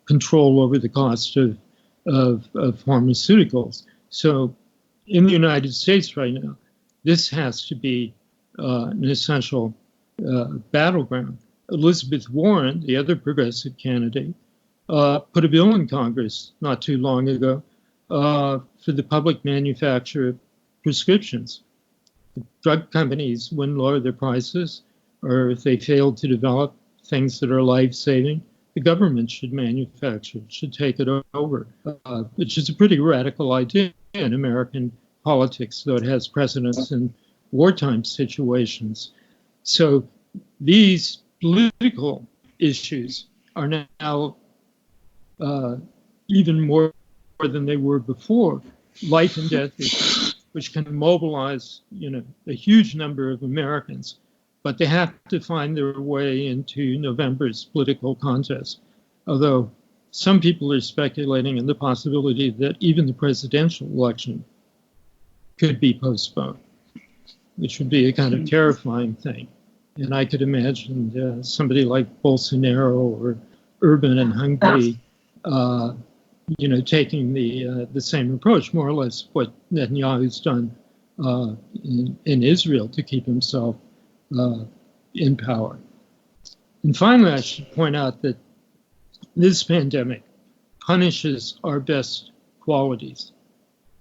control over the cost of pharmaceuticals. So in the United States right now, this has to be an essential battleground. Elizabeth Warren, the other progressive candidate, put a bill in Congress not too long ago for the public manufacture of prescriptions. Drug companies wouldn't lower their prices, or if they fail to develop things that are life-saving, the government should manufacture, should take it over, which is a pretty radical idea in American politics, though it has precedence in wartime situations. So these political issues are now even more than they were before, life and death issues, which can mobilize, a huge number of Americans, but they have to find their way into November's political contest. Although some people are speculating in the possibility that even the presidential election could be postponed, which would be a kind of terrifying thing. And I could imagine somebody like Bolsonaro or Urban in Hungary, taking the same approach, more or less what Netanyahu's done in Israel to keep himself in power. And finally, I should point out that this pandemic punishes our best qualities.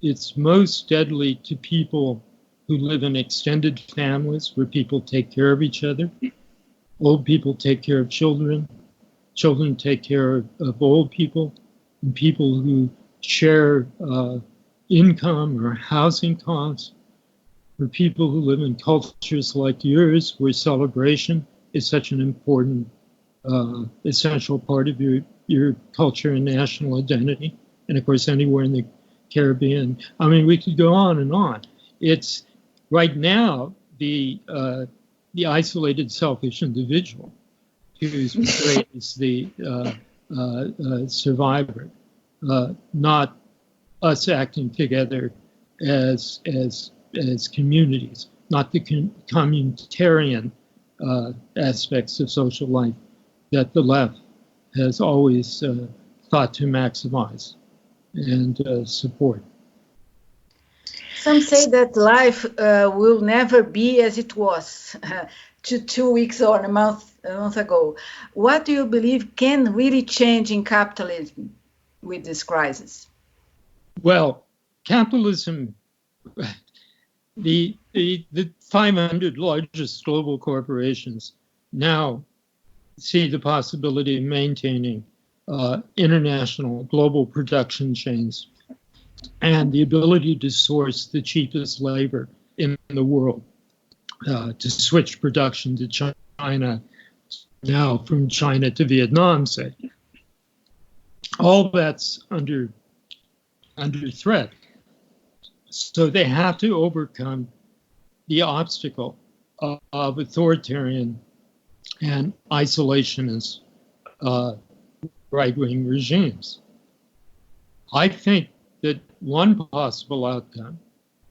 It's most deadly to people who live in extended families where people take care of each other. Old people take care of children. Children take care of old people. And people who share income or housing costs. For people who live in cultures like yours, where celebration is such an important, essential part of your culture and national identity. And of course, anywhere in the Caribbean. I mean, we could go on and on. It's right now the isolated, selfish individual who's portrayed as the survivor, not us acting together as communities, not the communitarian aspects of social life that the left has always thought to maximize and support. Some say that life will never be as it was 2 weeks or a month ago. What do you believe can really change in capitalism with this crisis? Well, capitalism, the 500 largest global corporations now see the possibility of maintaining international global production chains and the ability to source the cheapest labor in the world, to switch production to China, now from China to Vietnam, say. All that's under threat. So they have to overcome the obstacle of authoritarian and isolationist right-wing regimes. I think that one possible outcome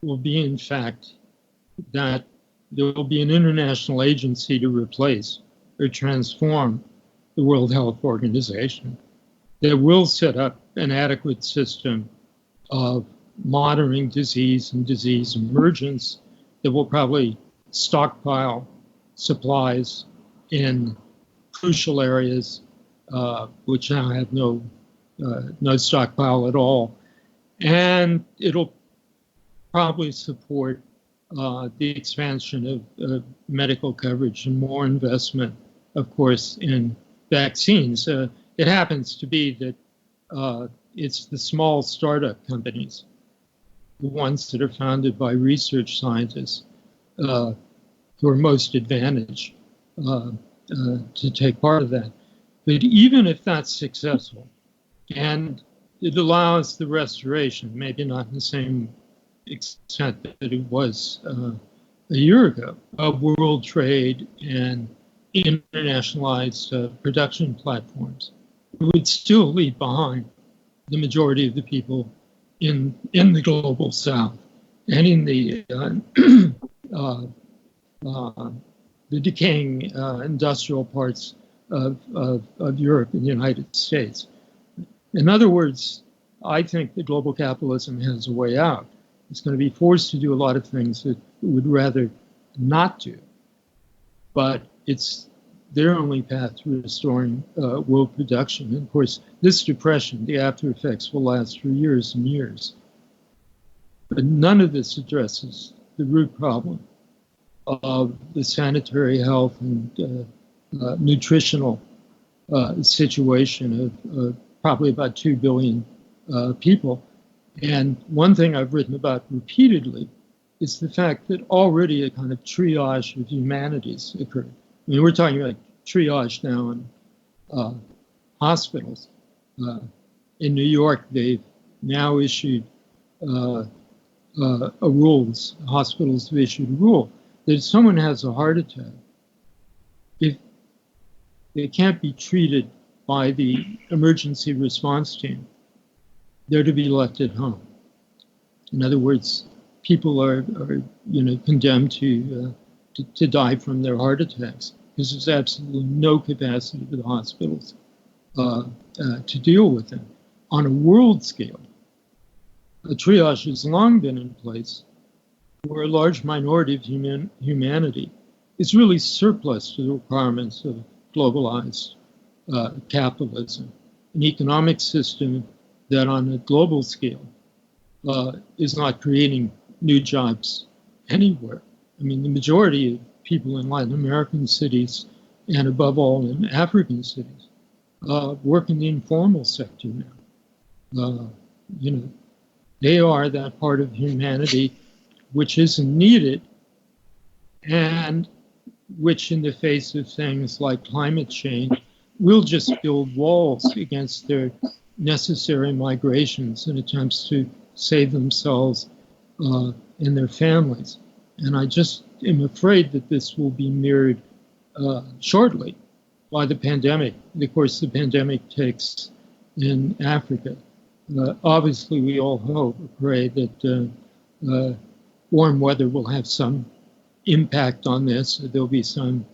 will be, in fact, that there will be an international agency to replace or transform the World Health Organization that will set up an adequate system of monitoring disease and disease emergence, that will probably stockpile supplies in crucial areas which now have no stockpile at all. And it'll probably support the expansion of medical coverage and more investment, of course, in vaccines. It happens to be that it's the small startup companies, the ones that are founded by research scientists, who are most advantaged to take part of that. But even if that's successful, and it allows the restoration, maybe not in the same extent that it was a year ago, of world trade and internationalized production platforms, it would still leave behind the majority of the people in the global South and in the decaying industrial parts of Europe and the United States. In other words, I think that global capitalism has a way out. It's going to be forced to do a lot of things that it would rather not do. But it's their only path to restoring world production. And of course, this depression, the after effects, will last for years and years. But none of this addresses the root problem of the sanitary health and nutritional situation of probably about 2 billion people. And one thing I've written about repeatedly is the fact that already a kind of triage of humanities occurred. I mean, we're talking about triage now in hospitals. In New York, they've now issued a rule, hospitals have issued a rule, that if someone has a heart attack, if they can't be treated by the emergency response team, they're to be left at home. In other words, people are condemned to to die from their heart attacks, because there's absolutely no capacity for the hospitals to deal with them. On a world scale, a triage has long been in place where a large minority of humanity is really surplus to the requirements of globalized capitalism, an economic system that on a global scale is not creating new jobs anywhere. I mean, the majority of people in Latin American cities, and above all in African cities, work in the informal sector now. They are that part of humanity which isn't needed, and which in the face of things like climate change will just build walls against their necessary migrations and attempts to save themselves and their families. And I just am afraid that this will be mirrored shortly by the pandemic. And of course, the pandemic takes in Africa. Obviously, we all hope, pray that warm weather will have some impact on this. There'll be some,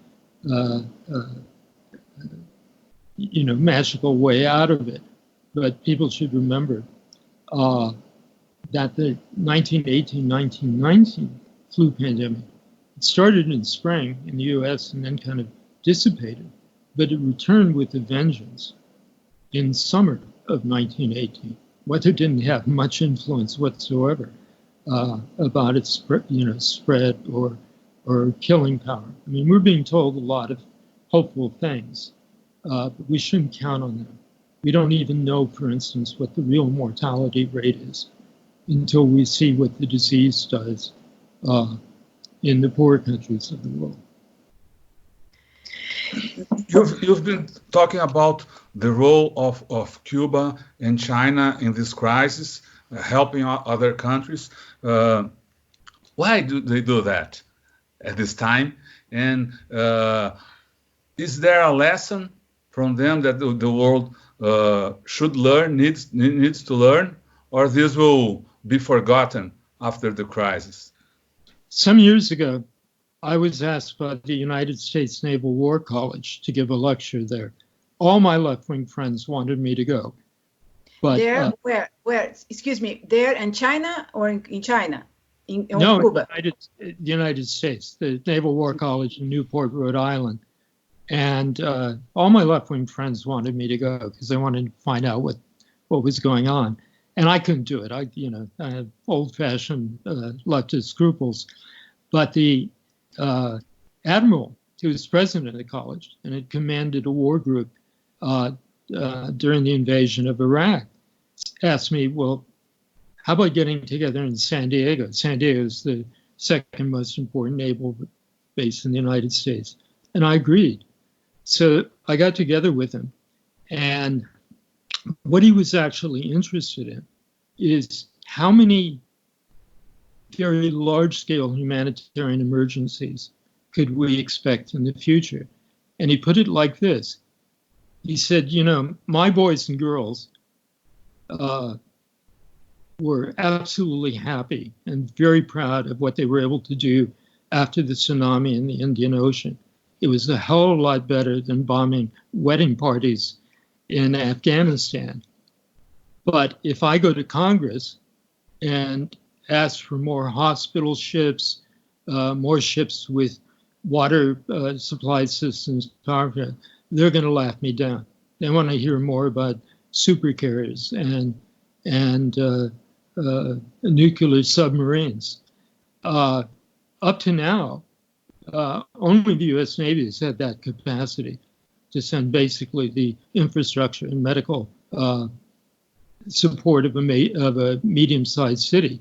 magical way out of it. But people should remember that the 1918-1919 flu pandemic, it started in spring in the US and then kind of dissipated, but it returned with a vengeance in summer of 1918. Weather didn't have much influence whatsoever about its spread or killing power. I mean, we're being told a lot of hopeful things, but we shouldn't count on them. We don't even know, for instance, what the real mortality rate is until we see what the disease does in the poor countries of the world. You've been talking about the role of Cuba and China in this crisis, helping other countries. Why do they do that at this time? And is there a lesson from them that the world should learn, needs to learn, or this will be forgotten after the crisis? Some years ago, I was asked by the United States Naval War College to give a lecture there. All my left-wing friends wanted me to go. But there, where? Excuse me, there in China or in China? No, Cuba? the United States, the Naval War College in Newport, Rhode Island. And all my left-wing friends wanted me to go because they wanted to find out what was going on. And I couldn't do it. I have old-fashioned leftist scruples. But the admiral who was president of the college and had commanded a war group during the invasion of Iraq asked me, well, how about getting together in San Diego? San Diego is the second most important naval base in the United States. And I agreed. So I got together with him. And what he was actually interested in is how many very large-scale humanitarian emergencies could we expect in the future? And he put it like this. He said, my boys and girls were absolutely happy and very proud of what they were able to do after the tsunami in the Indian Ocean. It was a hell of a lot better than bombing wedding parties in Afghanistan. But if I go to Congress and ask for more hospital ships, more ships with water supply systems, they're going to laugh me down. They want to hear more about supercarriers and nuclear submarines. Up to now, only the U.S. Navy has had that capacity to send basically the infrastructure and medical support of a medium-sized city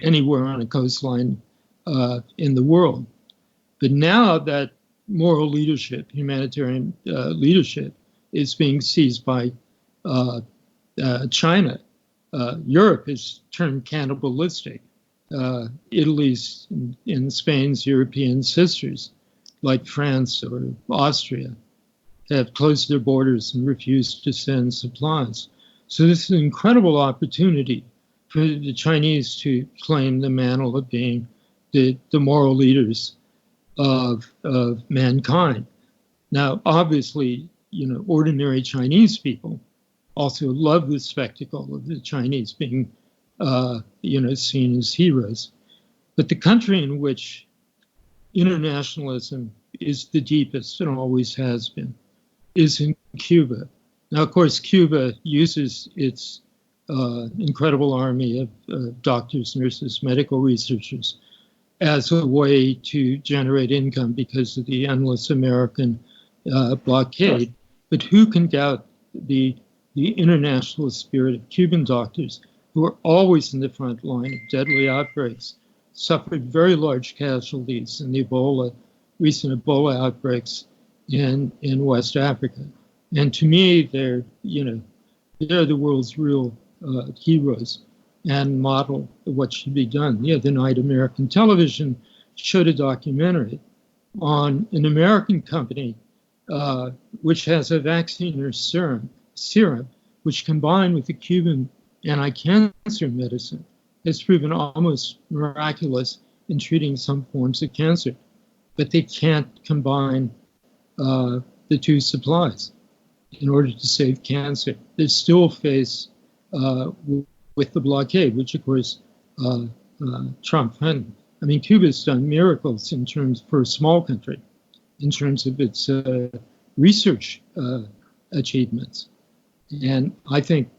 anywhere on a coastline in the world. But now that moral leadership, humanitarian leadership, is being seized by China, Europe is turned cannibalistic. Italy's and Spain's European sisters, like France or Austria, have closed their borders and refused to send supplies. So this is an incredible opportunity for the Chinese to claim the mantle of being the moral leaders of mankind. Now, obviously, ordinary Chinese people also love the spectacle of the Chinese being, seen as heroes. But the country in which internationalism is the deepest and always has been is in Cuba. Now, of course, Cuba uses its incredible army of doctors, nurses, medical researchers as a way to generate income because of the endless American blockade. But who can doubt the internationalist spirit of Cuban doctors who are always in the front line of deadly outbreaks, suffered very large casualties in the recent Ebola outbreaks in West Africa. And to me, they're the world's real heroes and model of what should be done. The other night, American television showed a documentary on an American company which has a vaccine or serum, which combined with the Cuban anti-cancer medicine has proven almost miraculous in treating some forms of cancer. But they can't combine the two supplies in order to save cancer. They still face with the blockade, which of course Trump hadn't. I mean, Cuba's done miracles in terms, for a small country, in terms of its research achievements. And I think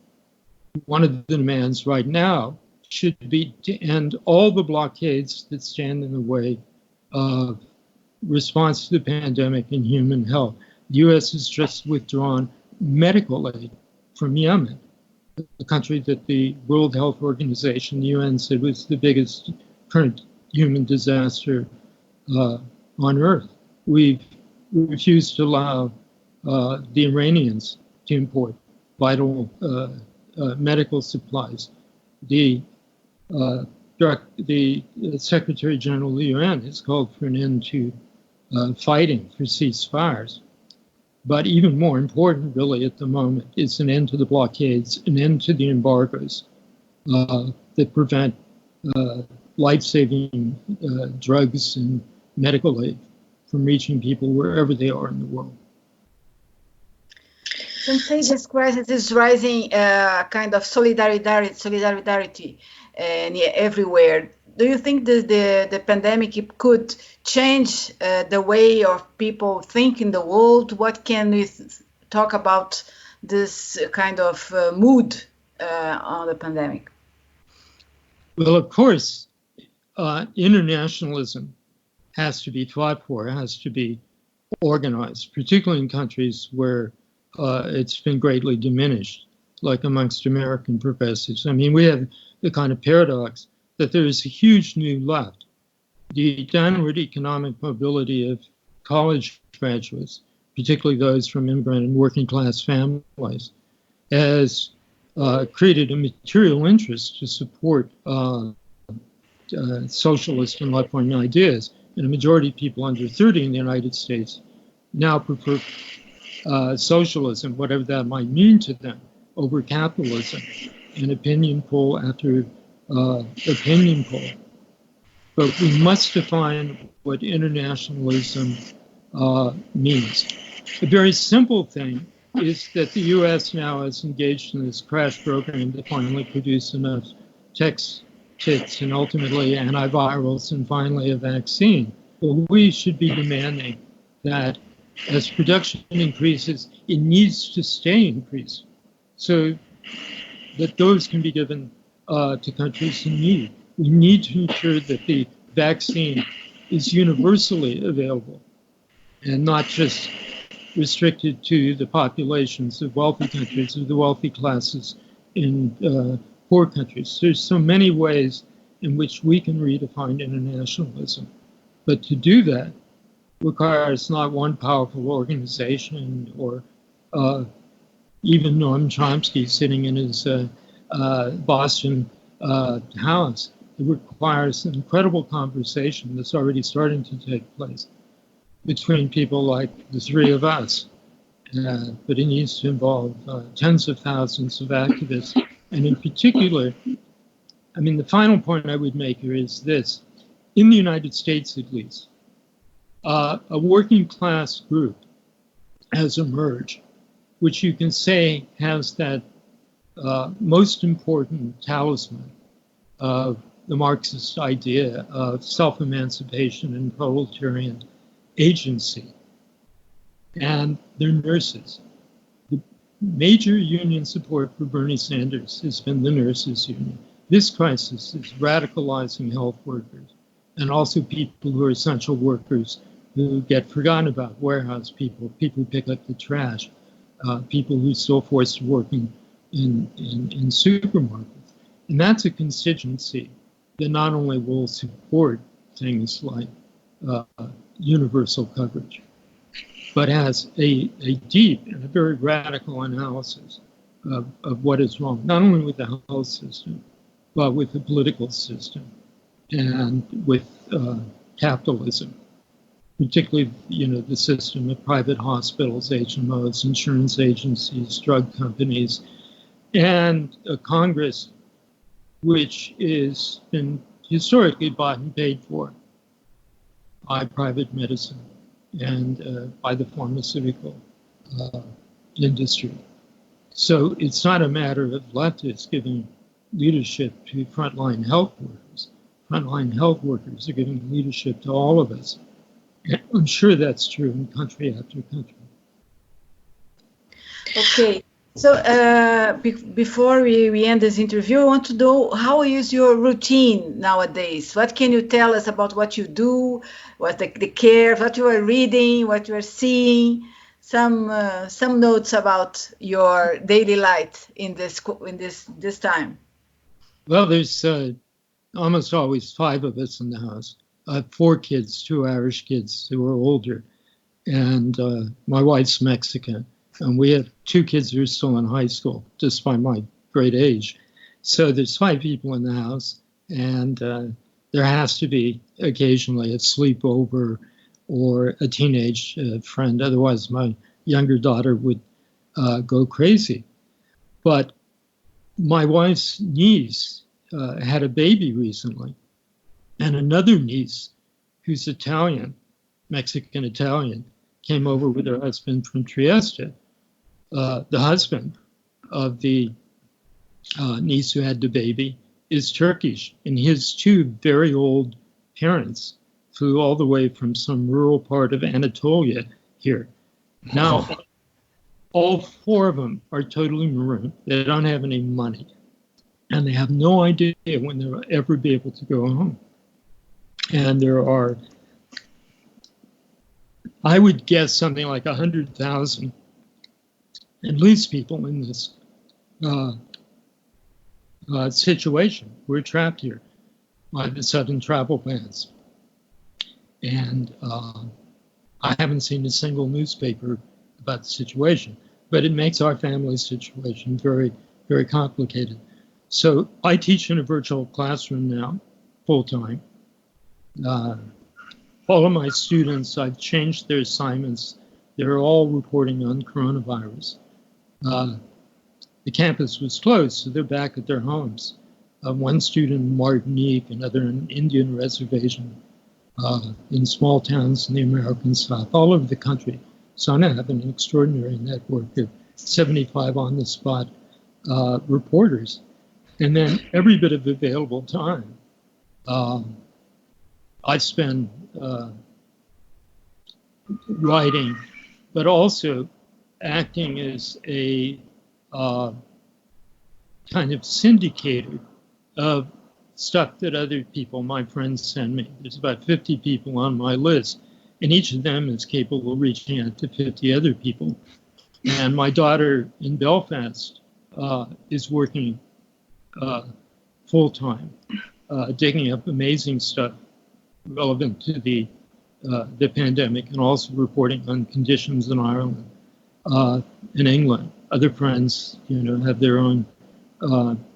one of the demands right now should be to end all the blockades that stand in the way of response to the pandemic and human health. The U.S. has just withdrawn medical aid from Yemen, the country that the World Health Organization, the UN, said was the biggest current human disaster on Earth. We've refused to allow the Iranians to import vital medical supplies. The Secretary General of the UN has called for an end to fighting for ceasefires. But even more important, really, at the moment, is an end to the blockades, an end to the embargoes that prevent life-saving drugs and medical aid from reaching people wherever they are in the world. Sensei, this crisis is rising kind of solidarity everywhere. Do you think that the pandemic could change the way of people think in the world? What can we talk about this kind of mood on the pandemic? Well, of course, internationalism has to be fought for, has to be organized, particularly in countries where it's been greatly diminished, like amongst American progressives. I mean, we have the kind of paradox that there is a huge new left. The downward economic mobility of college graduates, particularly those from immigrant and working class families, has created a material interest to support socialist and left-wing ideas. And a majority of people under 30 in the United States now prefer socialism, whatever that might mean to them, over capitalism, in opinion poll after opinion poll. But we must define what internationalism means. A very simple thing is that the U.S. now is engaged in this crash program to finally produce enough text kits and ultimately antivirals and finally a vaccine. But we should be demanding that as production increases, it needs to stay increased so that those can be given to countries in need. We need to ensure that the vaccine is universally available and not just restricted to the populations of wealthy countries or the wealthy classes in poor countries. There's so many ways in which we can redefine internationalism. But to do that requires not one powerful organization or even Noam Chomsky sitting in his Boston house. It requires an incredible conversation that's already starting to take place between people like the three of us. But it needs to involve tens of thousands of activists. And in particular, I mean, the final point I would make here is this. In the United States, at least, a working class group has emerged, which you can say has that most important talisman of the Marxist idea of self-emancipation and proletarian agency. And they're nurses. The major union support for Bernie Sanders has been the nurses union. This crisis is radicalizing health workers and also people who are essential workers who get forgotten about, warehouse people, people who pick up the trash, people who are still forced to work in supermarkets. And that's a constituency that not only will support things like universal coverage, but has a deep and a very radical analysis of what is wrong, not only with the health system, but with the political system and with capitalism, particularly, the system of private hospitals, HMOs, insurance agencies, drug companies, and a Congress which has been historically bought and paid for by private medicine and by the pharmaceutical industry. So it's not a matter of leftists giving leadership to frontline health workers. Frontline health workers are giving leadership to all of us. And I'm sure that's true in country after country. Okay. So before we end this interview, I want to know, how is your routine nowadays? What can you tell us about what you do, what the care, what you are reading, what you are seeing? Some notes about your daily life in this time. Well, there's almost always 5 of us in the house. I have 4 kids, 2 Irish kids who are older, and my wife's Mexican. And we have 2 kids who are still in high school, despite my great age. So there's 5 people in the house, and there has to be occasionally a sleepover or a teenage friend. Otherwise, my younger daughter would go crazy. But my wife's niece had a baby recently, and another niece who's Italian, Mexican-Italian, came over with her husband from Trieste. The husband of the niece who had the baby is Turkish, and his 2 very old parents flew all the way from some rural part of Anatolia here. Now, all 4 of them are totally marooned. They don't have any money, and they have no idea when they'll ever be able to go home. And there are, I would guess, something like 100,000 at least people in this situation. We're trapped here by the sudden travel bans. And I haven't seen a single newspaper about the situation, but it makes our family situation very, very complicated. So I teach in a virtual classroom now, full time. All of my students, I've changed their assignments. They're all reporting on coronavirus. The campus was closed, so they're back at their homes. One student in Martinique, another in Indian reservation, in small towns in the American South, all over the country. So I have an extraordinary network of 75 on-the-spot reporters. And then every bit of available time, I spend writing, but also acting as a kind of syndicator of stuff that other people, my friends, send me. There's about 50 people on my list, and each of them is capable of reaching out to 50 other people. And my daughter in Belfast is working full-time, digging up amazing stuff relevant to the pandemic, and also reporting on conditions in Ireland, in England. Other friends, have their own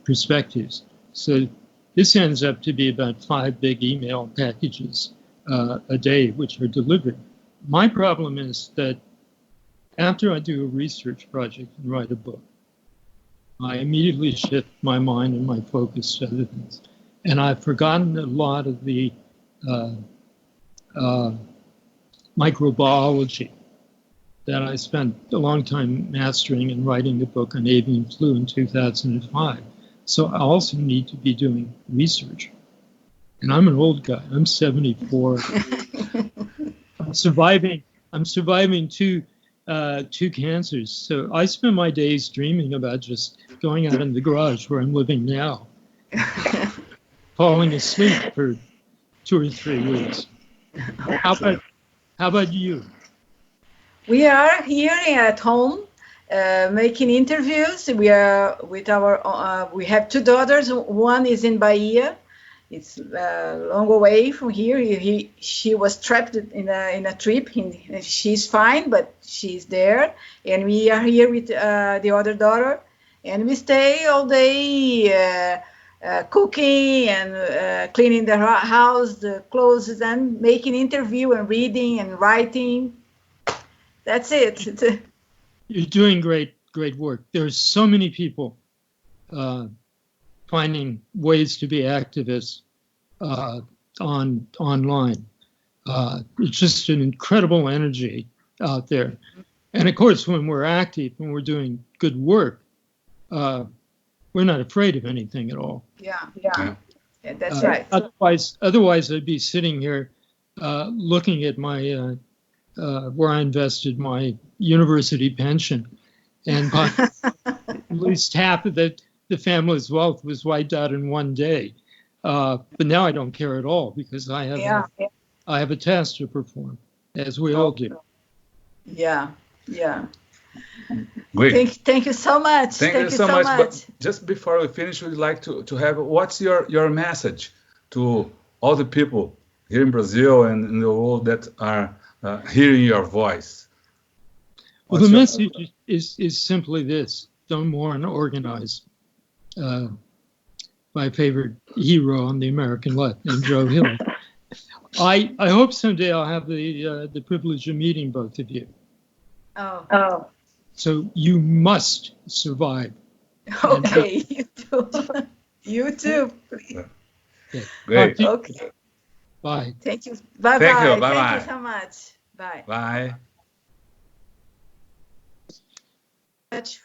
perspectives. So this ends up to be about 5 big email packages a day, which are delivered. My problem is that after I do a research project and write a book, I immediately shift my mind and my focus to other things. And I've forgotten a lot of the microbiology that I spent a long time mastering and writing a book on avian flu in 2005. So I also need to be doing research. And I'm an old guy. I'm 74. I'm surviving two cancers. So I spend my days dreaming about just going out in the garage where I'm living now, falling asleep for 2 or 3 weeks. Okay. How about you? We are here at home making interviews. We are with our. We have 2 daughters. One is in Bahia. It's a long way from here. She was trapped in a trip. She's fine, but she's there. And we are here with the other daughter. And we stay all day cooking and cleaning the house, the clothes, and making interview and reading and writing. That's it. You're doing great work. There's so many people finding ways to be activists online. It's just an incredible energy out there. And of course, when we're active and we're doing good work, we're not afraid of anything at all. Yeah, that's right. Otherwise, I'd be sitting here looking at my where I invested my university pension, and at least half of the family's wealth was wiped out in one day. But now I don't care at all because I have a task to perform, as we all do. Yeah. Great. Thank you so much. Thank you so much. But just before we finish, we'd like to have, what's your message to all the people here in Brazil and in the world that are hearing your voice? Well, the message is simply this: don't mourn, organize. My favorite hero on the American left, named Joe Hill. I hope someday I'll have the privilege of meeting both of you. Oh. So you must survive. Okay, you too. You too. Okay. Great. Okay. Bye. Thank you. Bye. Thank you. Thank Bye-bye. you so much. Bye. Bye. Much